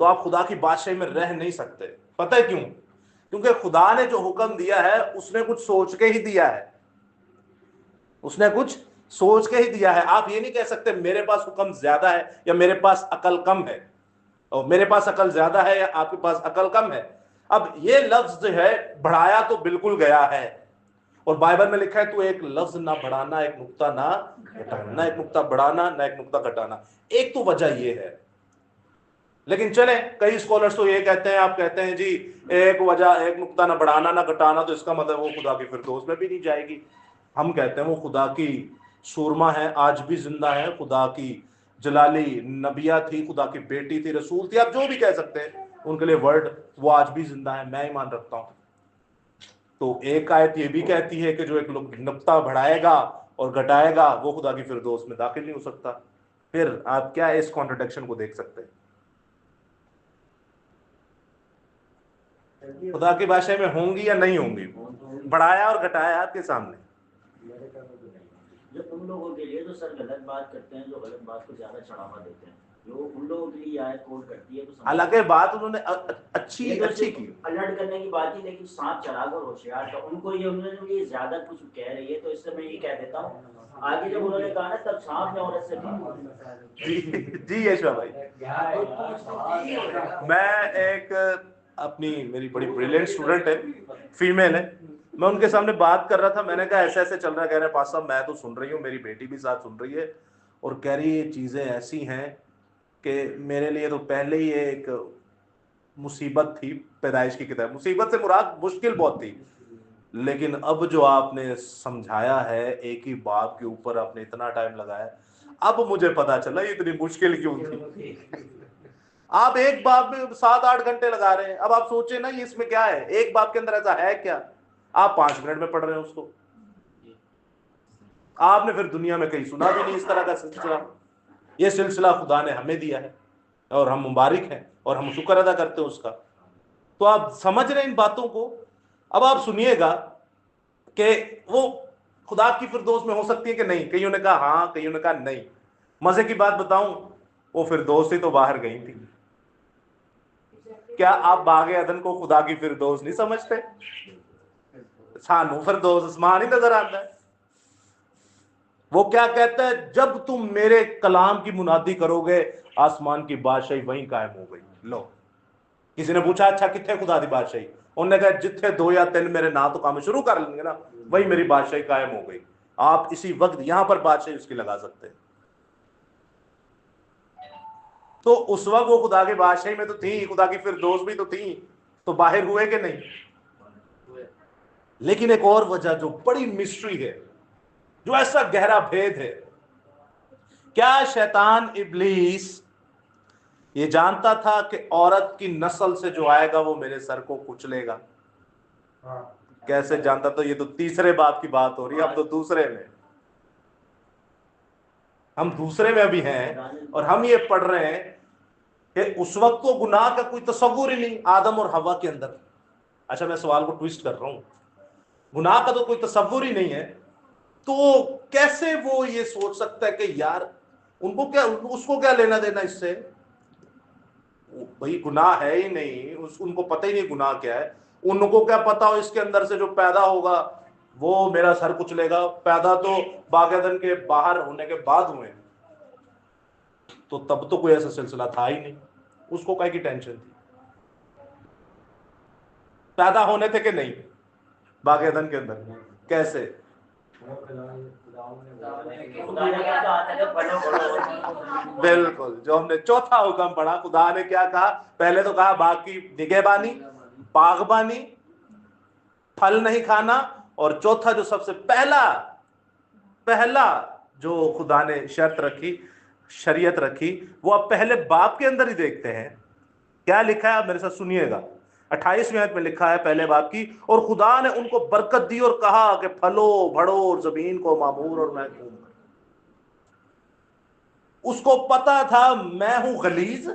Speaker 1: तो आप खुदा की बादशाही में रह नहीं सकते। पता है क्यों? क्योंकि खुदा ने जो हुक्म दिया है उसने कुछ सोच के ही दिया है, उसने कुछ सोच के ही दिया है। आप ये नहीं कह सकते मेरे पास हुक्म ज्यादा है या मेरे पास अकल कम है, और मेरे पास अकल ज्यादा है या आपके पास अकल कम है। अब ये लफ्ज जो है बढ़ाया तो बिल्कुल गया है, और बाइबल में लिखा है तू एक लफ्ज ना बढ़ाना एक नुक्ता ना घटाना, ना एक नुक्ता बढ़ाना ना एक नुक्ता घटाना। एक तो वजह ये है। लेकिन चले, कई स्कॉलर्स तो ये कहते हैं, आप कहते हैं जी एक वजह एक नुक्ता ना बढ़ाना ना घटाना, तो इसका मतलब वो खुदा की फिरदौस में भी नहीं जाएगी। हम कहते हैं वो खुदा की सूरमा है, आज भी जिंदा है, खुदा की जलाली नबिया थी, खुदा की बेटी थी, रसूल थी, आप जो भी कह सकते हैं उनके लिए वर्ड, वो आज भी जिंदा है, मैं ईमान रखता हूं। तो एक आयत ये भी कहती है कि जो एक नुक्ता बढ़ाएगा और घटाएगा वो खुदा की फिरदौस में दाखिल नहीं हो सकता। फिर आप क्या इस कॉन्ट्रडिक्शन को देख सकते हैं? खुदा की भाषा में होंगी या नहीं होंगी? बढ़ाया और घटाया आपके सामने।
Speaker 4: जो उन लोगों के लिए जो सर गलत बात करते हैं, जो गलत बात को ज्यादा चढ़ावा देते हैं, जो उन लोगों के लिए आयत कोट करती है, तो
Speaker 1: हालांकि बात उन्होंने अच्छी की,
Speaker 4: अलर्ट करने की बात ही, लेकिन सांप चढ़ाकर होशियार, तो उनको ये उन्होंने ये ज्यादा कुछ कह रही है, तो इससे मैं ये कह देता हूँ आगे जब उन्होंने कहा ना तब सांप ने औरत से कहा।
Speaker 1: जी यशवा भाई, मैं एक अपनी मेरी बड़ी ब्रिलियंट स्टूडेंट है, फीमेल है, मैं उनके सामने बात कर रहा था। मैंने कहा ऐसे ऐसे चल रहा है। कह रहे पास साहब मैं तो सुन रही हूँ, मेरी बेटी भी साथ सुन रही है, और कह रही ये चीजें ऐसी हैं कि मेरे लिए तो पहले ही एक मुसीबत थी, पैदाइश की किताब। मुसीबत से मुराद मुश्किल बहुत थी, लेकिन अब जो आपने समझाया है, एक ही बाप के ऊपर आपने इतना टाइम लगाया, अब मुझे पता चला ये इतनी मुश्किल क्यों थी। आप एक बाप में 7-8 घंटे लगा रहे हैं। अब आप सोचे ना ये इसमें क्या है, एक बाप के अंदर ऐसा है क्या? आप 5 मिनट में पढ़ रहे हैं उसको। आपने फिर दुनिया में कहीं सुना भी नहीं इस तरह का सिलसिला। ये सिलसिला खुदा ने हमें दिया है और हम मुबारक हैं और हम शुक्र अदा करते हैं उसका। तो आप समझ रहे हैं इन बातों को। अब आप सुनिएगा कि वो खुदा की फिरदौस में हो सकती है कि नहीं। कईयों ने कहा हाँ, कईयों ने कहा नहीं। मजे की बात बताऊं, वो फिरदौस ही तो बाहर गई थी। क्या आप बागे अदन को खुदा की फिरदौस नहीं समझते? सानू फिरदौस आसमान ही नजर आता है। वो क्या कहता है, जब तुम मेरे कलाम की मुनादी करोगे आसमान की बादशाही वहीं कायम हो गई। लो, किसी ने पूछा अच्छा कितने खुदा दी बादशाही? उन्होंने कहा जिथे 2 या 3 मेरे ना तो काम शुरू कर लेंगे ना, वही मेरी बादशाही कायम हो गई। आप इसी वक्त यहां पर बादशाही उसकी लगा सकते हैं। तो उस वक्त वो खुदा की बादशाही में तो थी, खुदा की फिरदौस भी तो थी, तो बाहर हुए कि नहीं? लेकिन एक और वजह जो बड़ी मिस्ट्री है, जो ऐसा गहरा भेद है, क्या शैतान इब्लीस ये जानता था कि औरत की नस्ल से जो आएगा वो मेरे सर को कुचलेगा? कैसे जानता? तो ये तो तीसरे बाप की बात हो रही है, अब तो दूसरे में, हम दूसरे में अभी हैं और हम ये पढ़ रहे हैं कि उस वक्त तो गुनाह का कोई तस्वुर ही नहीं आदम और हवा के अंदर। अच्छा, मैं सवाल को ट्विस्ट कर रहा हूं, गुनाह का तो कोई तस्वुर ही नहीं है, तो कैसे वो ये सोच सकता है कि यार उनको क्या, उसको क्या लेना देना इससे? भाई गुनाह है ही नहीं, उनको पता ही नहीं गुनाह क्या है। उनको क्या पता हो इसके अंदर से जो पैदा होगा वो मेरा सर कुचलेगा? पैदा तो बागेदन के बाहर होने के बाद हुए, तो तब तो कोई ऐसा सिलसिला था ही नहीं। उसको काय की टेंशन थी? पैदा होने थे कि नहीं बागेदन के अंदर? कैसे? बिल्कुल, जो हमने चौथा हुक्म पढ़ा, खुदा ने क्या कहा? पहले तो कहा बाग की निगहबानी, बागबानी, फल नहीं खाना, और चौथा जो सबसे पहला जो खुदा ने शर्त रखी, शरीयत रखी, वो आप पहले बाप के अंदर ही देखते हैं। क्या लिखा है आप मेरे साथ सुनिएगा। 28वें आयत में लिखा है पहले बाप की, और खुदा ने उनको बरकत दी और कहा कि फलो बढ़ो और जमीन को मामूर और महफूज करो। उसको पता था मैं हूं गलीज,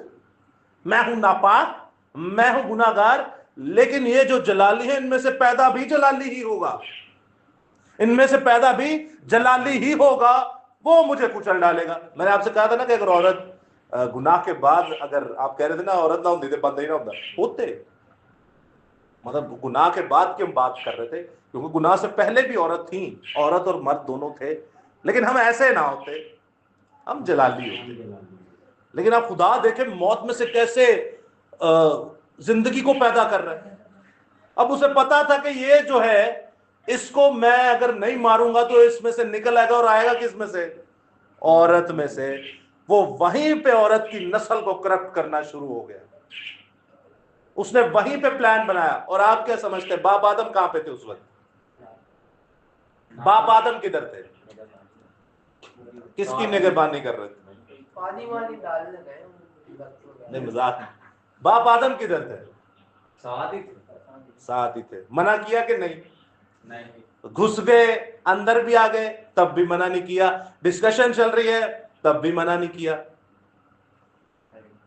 Speaker 1: मैं हूं नापाक, मैं हूं गुनाहगार, लेकिन ये जो जलाली है इनमें से पैदा भी जलाली ही होगा। इनमें से पैदा भी जलाली ही होगा, वो मुझे कुचल डालेगा। मैंने आपसे कहा था ना कि अगर औरत गुनाह के बाद, अगर आप कह रहे थे ना औरत ना होती थे बंद ही ना होते, मतलब गुनाह के बाद की हम बात कर रहे थे, क्योंकि गुनाह से पहले भी औरत थी, औरत और मर्द दोनों थे, लेकिन हम ऐसे ना होते, हम जलाली होते। लेकिन आप खुदा देखें मौत में से कैसे जिंदगी को पैदा कर रहे हैं। अब उसे पता था कि ये जो है, इसको मैं अगर नहीं मारूंगा तो इसमें से निकल आएगा, और आएगा किस में से? औरत में से। वो वहीं पे औरत की नस्ल को करप्ट करना शुरू हो गया, उसने वहीं पे प्लान बनाया। और आप क्या समझते हैं, बाप आदम कहां पे थे उस वक्त? बाप आदम किधर थे? किसकी निगरानी कर रहे थे?
Speaker 2: पानी वानी डालने गए
Speaker 1: नहीं, मजाक नहीं। बाप आदम किधर थे?
Speaker 3: साथ ही थे।
Speaker 1: साथ ही थे। मना किया कि नहीं?
Speaker 3: नहीं।
Speaker 1: घुस गए, अंदर भी आ गए, तब भी मना नहीं किया। डिस्कशन चल रही है, तब भी मना नहीं किया।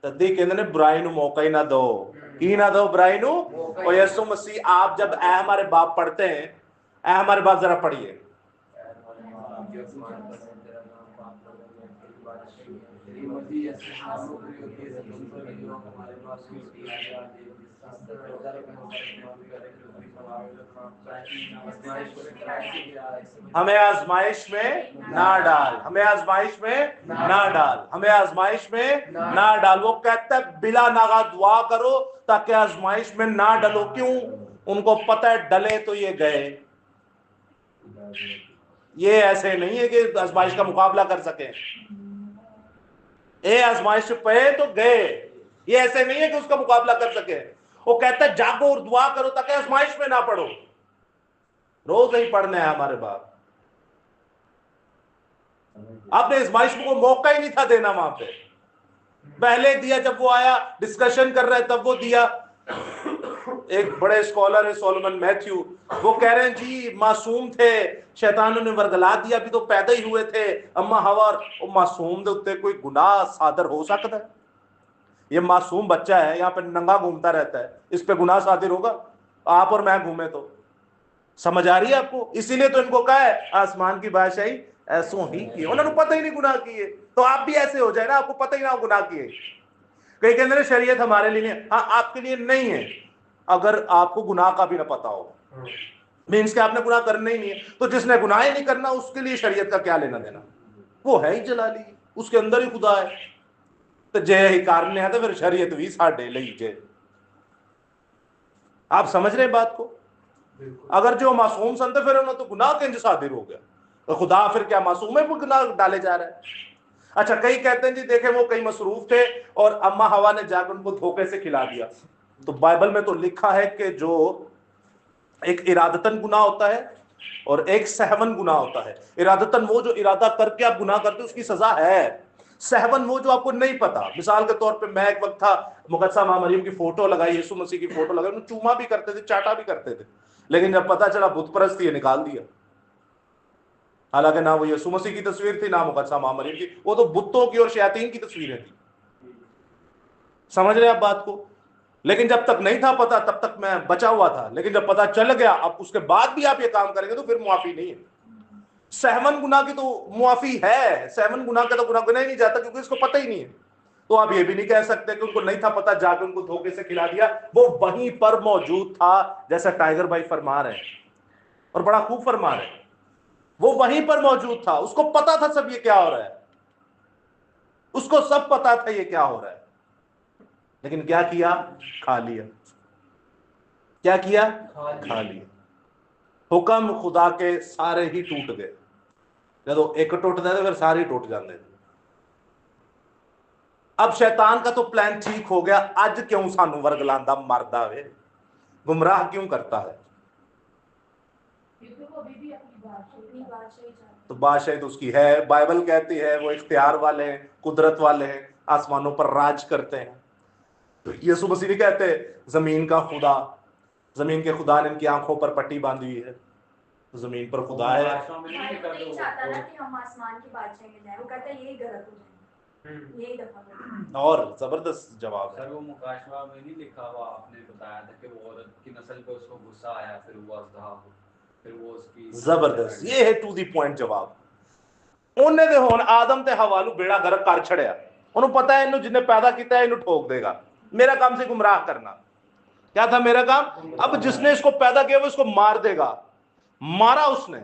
Speaker 1: तद्दी कहते ने बुराई नु मौका ही ना दो, की ना दो बुराई नु। और यीशु मसीह आप जब ए हमारे बाप पढ़ते हैं, ए हमारे बाप जरा पढ़िए। हमें आजमाइश में ना डाल, हमें आजमाइश में ना डाल, हमें आजमाइश में ना डाल। वो कहता है बिला नागा दुआ करो ताकि आजमाइश में ना डलो। क्यों? उनको पता है डले तो ये गए। ये ऐसे नहीं है कि आजमाइश का मुकाबला कर सके। ए आजमाइश पे तो गए, ये ऐसे नहीं है कि उसका मुकाबला कर सके। वो कहता है जागो और दुआ करो ताकि आजमाइश में ना पड़ो। रोज नहीं पढ़ने है हमारे बाप। आपने आजमाइश को मौका ही नहीं था देना वहां पे, पहले दिया जब वो आया डिस्कशन कर रहे तब वो दिया। एक बड़े स्कॉलर है सोलोमन मैथ्यू, वो कह रहे हैं जी मासूम थे, शैतानों ने वर्गला दिया, अभी तो पैदा ही हुए थे। अम्मा हवा और मासूम दे उत्ते कोई गुनाह सादर हो सकता है? ये मासूम बच्चा है, यहाँ पे नंगा घूमता रहता है, इस पे गुनाह सादिर होगा? आप और मैं घूमे तो? समझ आ रही है आपको? इसीलिए तो इनको कहा है आसमान की बादशाही ऐसो ही की। उन्होंने पता ही नहीं गुनाह किए, तो आप भी ऐसे हो जाए ना, आपको पता ही ना हो गुनाह किए। कई कहते हैं शरीयत हमारे लिए नहीं। हाँ, आपके लिए नहीं है अगर आपको गुनाह का भी ना पता हो। मीन्स के आपने गुनाह करना ही नहीं है, तो जिसने गुनाह ही नहीं करना उसके लिए शरीयत का क्या लेना देना? वो है ही जलाली, उसके अंदर ही खुदा है। तो जय ही कारण है तो फिर शरीयत भी साढ़े ले जय। आप समझ रहे हैं बात को? अगर जो मासूम संत फिर उन्होंने तो गुनाह के इंज सादिर हो गया, तो खुदा फिर क्या मासूम है वो गुनाह डाले जा रहा है? अच्छा, कई कहते हैं जी देखे वो कई मसरूफ थे और अम्मा हवा ने जाकर उनको धोखे से खिला दिया। तो बाइबल में तो लिखा है कि जो एक इरादतन गुनाह होता है और एक सहवन गुनाह होता है। इरादतन वो जो इरादा करके आप गुनाह करते हो उसकी सजा है। सहवन वो जो आपको नहीं पता। मिसाल के तौर पे मैं एक वक्त था, मुकद्दसा मां मरियम की फोटो लगाई, यीशु मसीह की फोटो लगाई, उन्हें चूमा भी करते थे, चाटा भी करते थे, लेकिन जब पता चला बुत परस्त थी निकाल दिया। हालांकि ना वो यीशु मसीह की तस्वीर थी ना मुकद्दसा मां मरियम की, वो तो बुतों की और शयातीन की तस्वीरें थी। समझ रहे आप बात को? लेकिन जब तक नहीं था पता तब तक मैं बचा हुआ था, लेकिन जब पता चल गया अब उसके बाद भी आप ये काम करेंगे तो फिर मुआफी नहीं है। सहवन गुनाह की तो मुआफी है, सहवन गुनाह का तो गुनाह ही नहीं जाता क्योंकि इसको पता ही नहीं है। तो आप ये भी नहीं कह सकते कि उनको नहीं था पता जाके उनको धोखे से खिला दिया। वो वहीं पर मौजूद था, जैसा टाइगर भाई फरमा रहे हैं और बड़ा खूब फरमा रहे हैं। वो वहीं पर मौजूद था, उसको पता था सब ये क्या हो रहा है, उसको सब पता था ये क्या हो रहा है, लेकिन क्या किया? खा लिया। क्या किया? खा लिया। हुक्म खुदा के सारे ही टूट गए। जब एक टूटता है फिर सारे टूट जाते हैं। अब शैतान का तो प्लान ठीक हो गया, अज क्यों सानू वर्गलांदा मरदा वे, गुमराह क्यों करता है? तो बादशाही तो उसकी है। बाइबल कहती है वो इख्तियार वाले हैं, कुदरत वाले हैं, आसमानों पर राज करते हैं। तो यीशु मसीह नहीं कहते जमीन का खुदा, जमीन के खुदा ने इनकी आंखों पर पट्टी बांधी हुई है, तो जमीन पर खुदा है।
Speaker 7: नहीं चाहता ना कि हम आसमान की बादशाही में जाएं, वो कहता है यही गलत हो जाए, यही दफा।
Speaker 1: और जबरदस्त जवाब है।
Speaker 3: सर वो मुकाशवा में नहीं लिखा हुआ, आपने बताया था कि वो औरत की नस्ल पे उसको गुस्सा आया, फिर वो अज़दहा फिर वो उसकी
Speaker 1: जबरदस्त, ये है टू दी पॉइंट जवाब। ਉਹਨੇ ਦੇ ਹੁਣ ਆਦਮ ਤੇ ਹਵਾ ਨੂੰ ਬੇੜਾ ਗਰਕ ਕਰ ਛੜਿਆ। ਉਹਨੂੰ ਪਤਾ ਹੈ ਇਹਨੂੰ ਜਿੰਨੇ ਪੈਦਾ ਕੀਤਾ ਹੈ ਇਹਨੂੰ ਠੋਕ देगा। मेरा काम से गुमराह करना। क्या था मेरा काम? अब जिसने इसको पैदा किया वो इसको मार देगा। मारा उसने,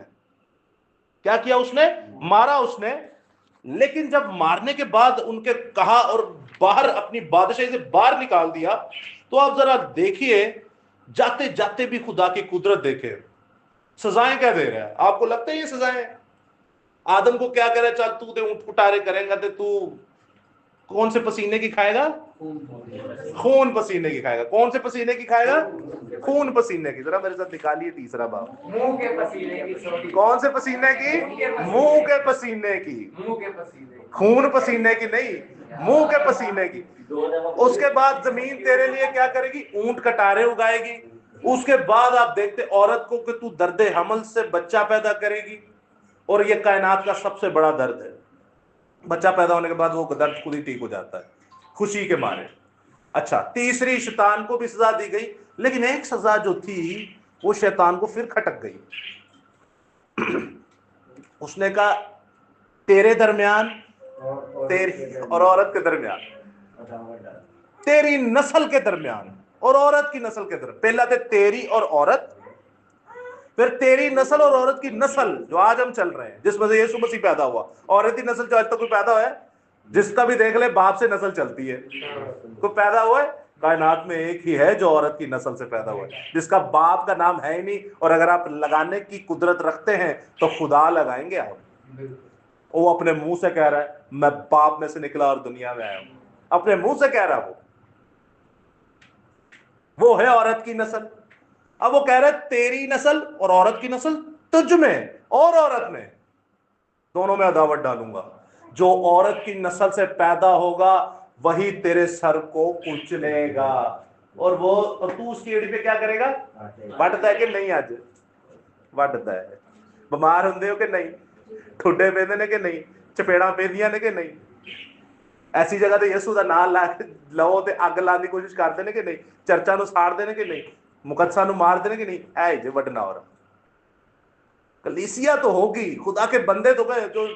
Speaker 1: क्या किया उसने? मारा उसने। लेकिन जब मारने के बाद उनके कहा और बाहर अपनी बादशाही से बाहर निकाल दिया, तो आप जरा देखिए, जाते जाते भी खुदा की कुदरत देखे। सजाएं क्या दे रहा है? आपको लगता है ये सजाएं? आदम को क्या कह रहा है? चल तू दे ऊंट कुटारे करेगा तो तू कौन से पसीने की खाएगा? खून पसीने की खाएगा। कौन से पसीने की खाएगा? खून पसीने की। जरा मेरे साथ निकालिए तीसरा बाब।
Speaker 2: मुंह के पसीने की सॉरी,
Speaker 1: कौन से पसीने की? मुंह के पसीने की।
Speaker 2: मुंह के पसीने,
Speaker 1: खून पसीने की नहीं, मुंह के पसीने की। उसके बाद जमीन तेरे लिए क्या करेगी? ऊंट कटारे उगाएगी। उसके बाद आप देखते औरत को कि तू दर्द हमल से बच्चा पैदा करेगी, और ये कायनात का सबसे बड़ा दर्द है। बच्चा पैदा होने के बाद वो दर्द खुद ही ठीक हो जाता है, खुशी के मारे। अच्छा, तीसरी शैतान को भी सजा दी गई, लेकिन एक सजा जो थी वो शैतान को फिर खटक गई। उसने कहा तेरे दरमियान, तेरी और औरत के दरमियान, तेरी नस्ल के दरमियान और औरत की नस्ल के दरमियान। पहला थे तेरी और औरत, फिर तेरी नस्ल और औरत की नस्ल, जो आज हम चल रहे हैं, जिसमें से यीशु मसीह पैदा हुआ। औरत की नस्ल जो आज तक कोई पैदा हुआ है, जिसका भी देख ले बाप से नस्ल चलती है। कोई पैदा हुआ है? कायनात में एक ही है जो औरत की नस्ल से पैदा हुआ है, जिसका बाप का नाम है ही नहीं। और अगर आप लगाने की कुदरत रखते हैं तो खुदा लगाएंगे आप। वो अपने मुंह से कह रहा है मैं बाप में से निकला और दुनिया में आया हूं। अपने मुंह से कह रहा वो है औरत की नस्ल। अब वो कह रहे तेरी नस्ल और औरत की नस्ल तुझ में और औरत में, दोनों में अदावत डालूंगा। जो औरत की नस्ल से पैदा होगा वही तेरे सर को कुचलेगा। और वो, और तू उसकी एड़ी पे क्या करेगा? वटदा है कि नहीं? आज वटदा है। बीमार होंदे हो कि नहीं? ठुड्डे पेंदे ने कि नहीं? चपेड़ा पेंदियां ने कि नहीं? ऐसी जगह ते यीशु दा नाम ला के लो ते अग लाने की कोशिश करते ने कि नहीं? चर्चा नु साड़ते ने कि नहीं? मुकद्दसा नु मारते ने कि नहीं? है जे वडना। और कलीसिया तो होगी, खुदा के बंदे तो गए। जो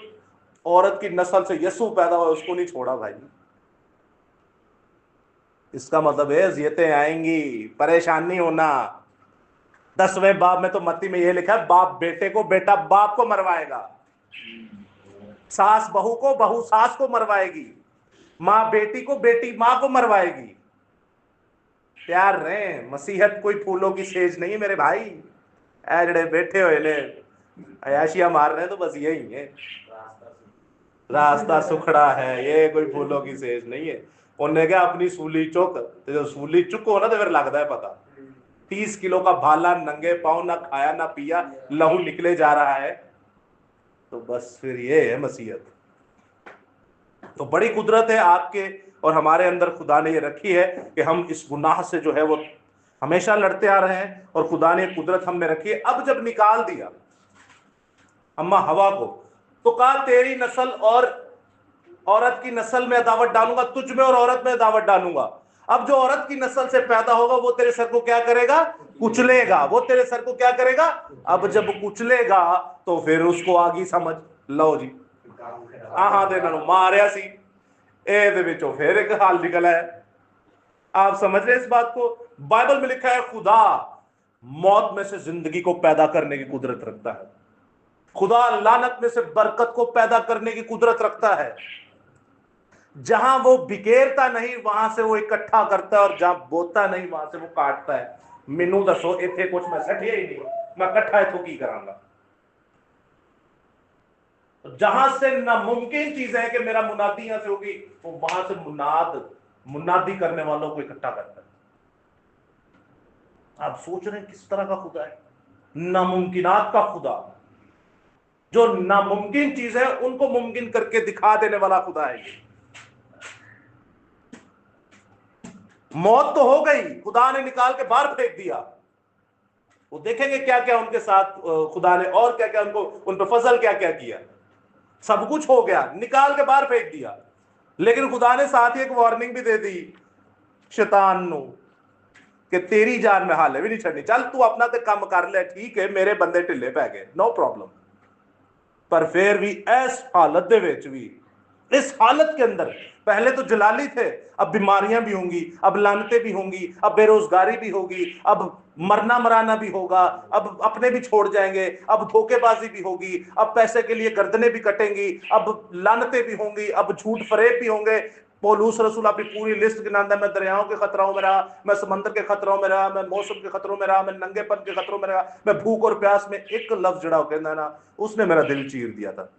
Speaker 1: औरत की नस्ल से यीशु पैदा हुआ उसको नहीं छोड़ा भाई। इसका मतलब है अज़ियतें आएंगी, परेशान नहीं होना। 10वें बाब में तो मत्ती में यह लिखा है बाप बेटे को, बेटा बाप को मरवाएगा, सास बहू को, बहू सास को मरवाएगी, माँ बेटी को, बेटी माँ को मरवाएगी। प्यार रहे, मसीहत कोई फूलों की सेज नहीं है मेरे भाई। जड़े बैठे हुए ने अयाशिया मार रहे हैं तो बस यही है, रास्ता सुखड़ा है, ये कोई फूलों की सेज नहीं है। उन्हें क्या अपनी सूली चुक, तो जो सूली चुको ना तो फिर लगता है पता। 30 किलो का भाला नंगे पांव, ना खाया ना पिया, लहू निकले जा रहा है, तो बस फिर ये है मसीहत। तो बड़ी कुदरत है आपके और हमारे अंदर खुदा ने ये रखी है कि हम इस गुनाह से जो है वो हमेशा लड़ते आ रहे हैं, और खुदा ने कुदरत हम में रखी है। अब जब निकाल दिया अम्मा हवा को, तो कहा तेरी नस्ल और औरत की नस्ल में अदावत डालूंगा, तुझ में और औरत में अदावत डालूंगा। अब जो औरत की नस्ल से पैदा होगा वो तेरे सर को क्या करेगा? कुचलेगा। वो तेरे सर को क्या करेगा? अब जब कुचलेगा तो फिर उसको आगी समझ लो जी। हाँ दे ना मारिया सी ए विचों फिर एक हाल निकला है। आप समझ रहे इस बात को? बाइबल में लिखा है खुदा मौत में से जिंदगी को पैदा करने की कुदरत रखता है। खुदा लानत में से बरकत को पैदा करने की कुदरत रखता है। जहां वो बिखेरता नहीं वहां से वो इकट्ठा करता है, और जहां बोता नहीं वहां से वो काटता है। मैनू दसो इथे कुछ मैं सटिया ही नहीं, मैं इकट्ठा इथों की करांगा? जहां से नामुमकिन चीज है कि मेरा मुनादी यहां से होगी, वो वहां से मुनादी करने वालों को इकट्ठा करता है। आप सोच रहे हैं किस तरह का खुदा है? नामुमकिनात का खुदा, जो नामुमकिन चीज है उनको मुमकिन करके दिखा देने वाला खुदा है ये। मौत तो हो गई, खुदा ने निकाल के बाहर फेंक दिया। वो देखेंगे क्या क्या उनके साथ खुदा ने और क्या क्या उनको उन पर फजल क्या क्या किया। सब कुछ हो गया, निकाल के बाहर फेंक दिया, लेकिन खुदा ने साथ ही एक वार्निंग भी दे दी शैतान नु कि तेरी जान में हाले भी नहीं छड़नी, चल तू अपना ते कम कर ले, ठीक है मेरे बंदे ढिले पै गए, नो प्रॉब्लम। पर फिर भी इस हालत दे विच भी, इस हालत के अंदर पहले तो जलाली थे, अब बीमारियां भी होंगी, अब लानतें भी होंगी, अब बेरोजगारी भी होगी, अब मरना मराना भी होगा, अब अपने भी छोड़ जाएंगे, अब धोखेबाजी भी होगी, अब पैसे के लिए गर्दनें भी कटेंगी, अब लानतें भी होंगी, अब झूठ फरेब भी होंगे। पौलुस रसूल अपनी पूरी लिस्ट गिनाता है, मैं दरियाओं के खतराओं में रहा, मैं समंदर के खतरों में रहा, मैं मौसम के खतरों में रहा, मैं नंगेपन के खतरों में रहा, मैं भूख और प्यास में। एक लफ्ज जड़ा कहना ना, उसने मेरा दिल चीर दिया था,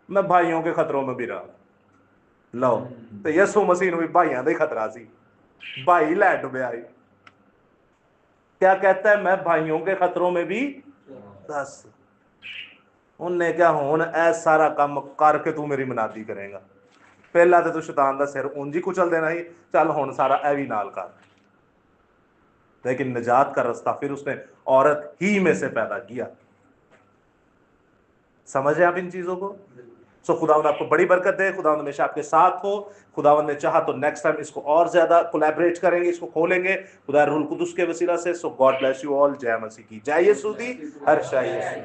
Speaker 1: मैं भाइयों के खतरों में भी रहा। लो तो यसु मसीह भी भाइयों का ही खतरा सी, भाई लै डुबया। क्या कहता है, मैं भाइयों के खतरों में भी, दस उन्हें क्या हुन ऐ सारा काम करके तू मेरी मनादी करेगा, पहला तो तू शैतान का सिर ऊंज ही कुचल देना ही, चल हुन सारा ऐ भी नाल कर। लेकिन निजात का रास्ता फिर उसने औरत ही में से पैदा किया। समझे आप इन चीजों को? सो खुदावंद आपको बड़ी बरकत दे, खुदावंद हमेशा आपके साथ हो। खुदावंद ने चाहा तो नेक्स्ट टाइम इसको और ज्यादा कोलैबोरेट करेंगे, इसको खोलेंगे खुदा रूल कुदुस के वसीला से। सो गॉड ब्लेस यू ऑल। जय मसीह की जय, यीशु दी हर शाह यीशु।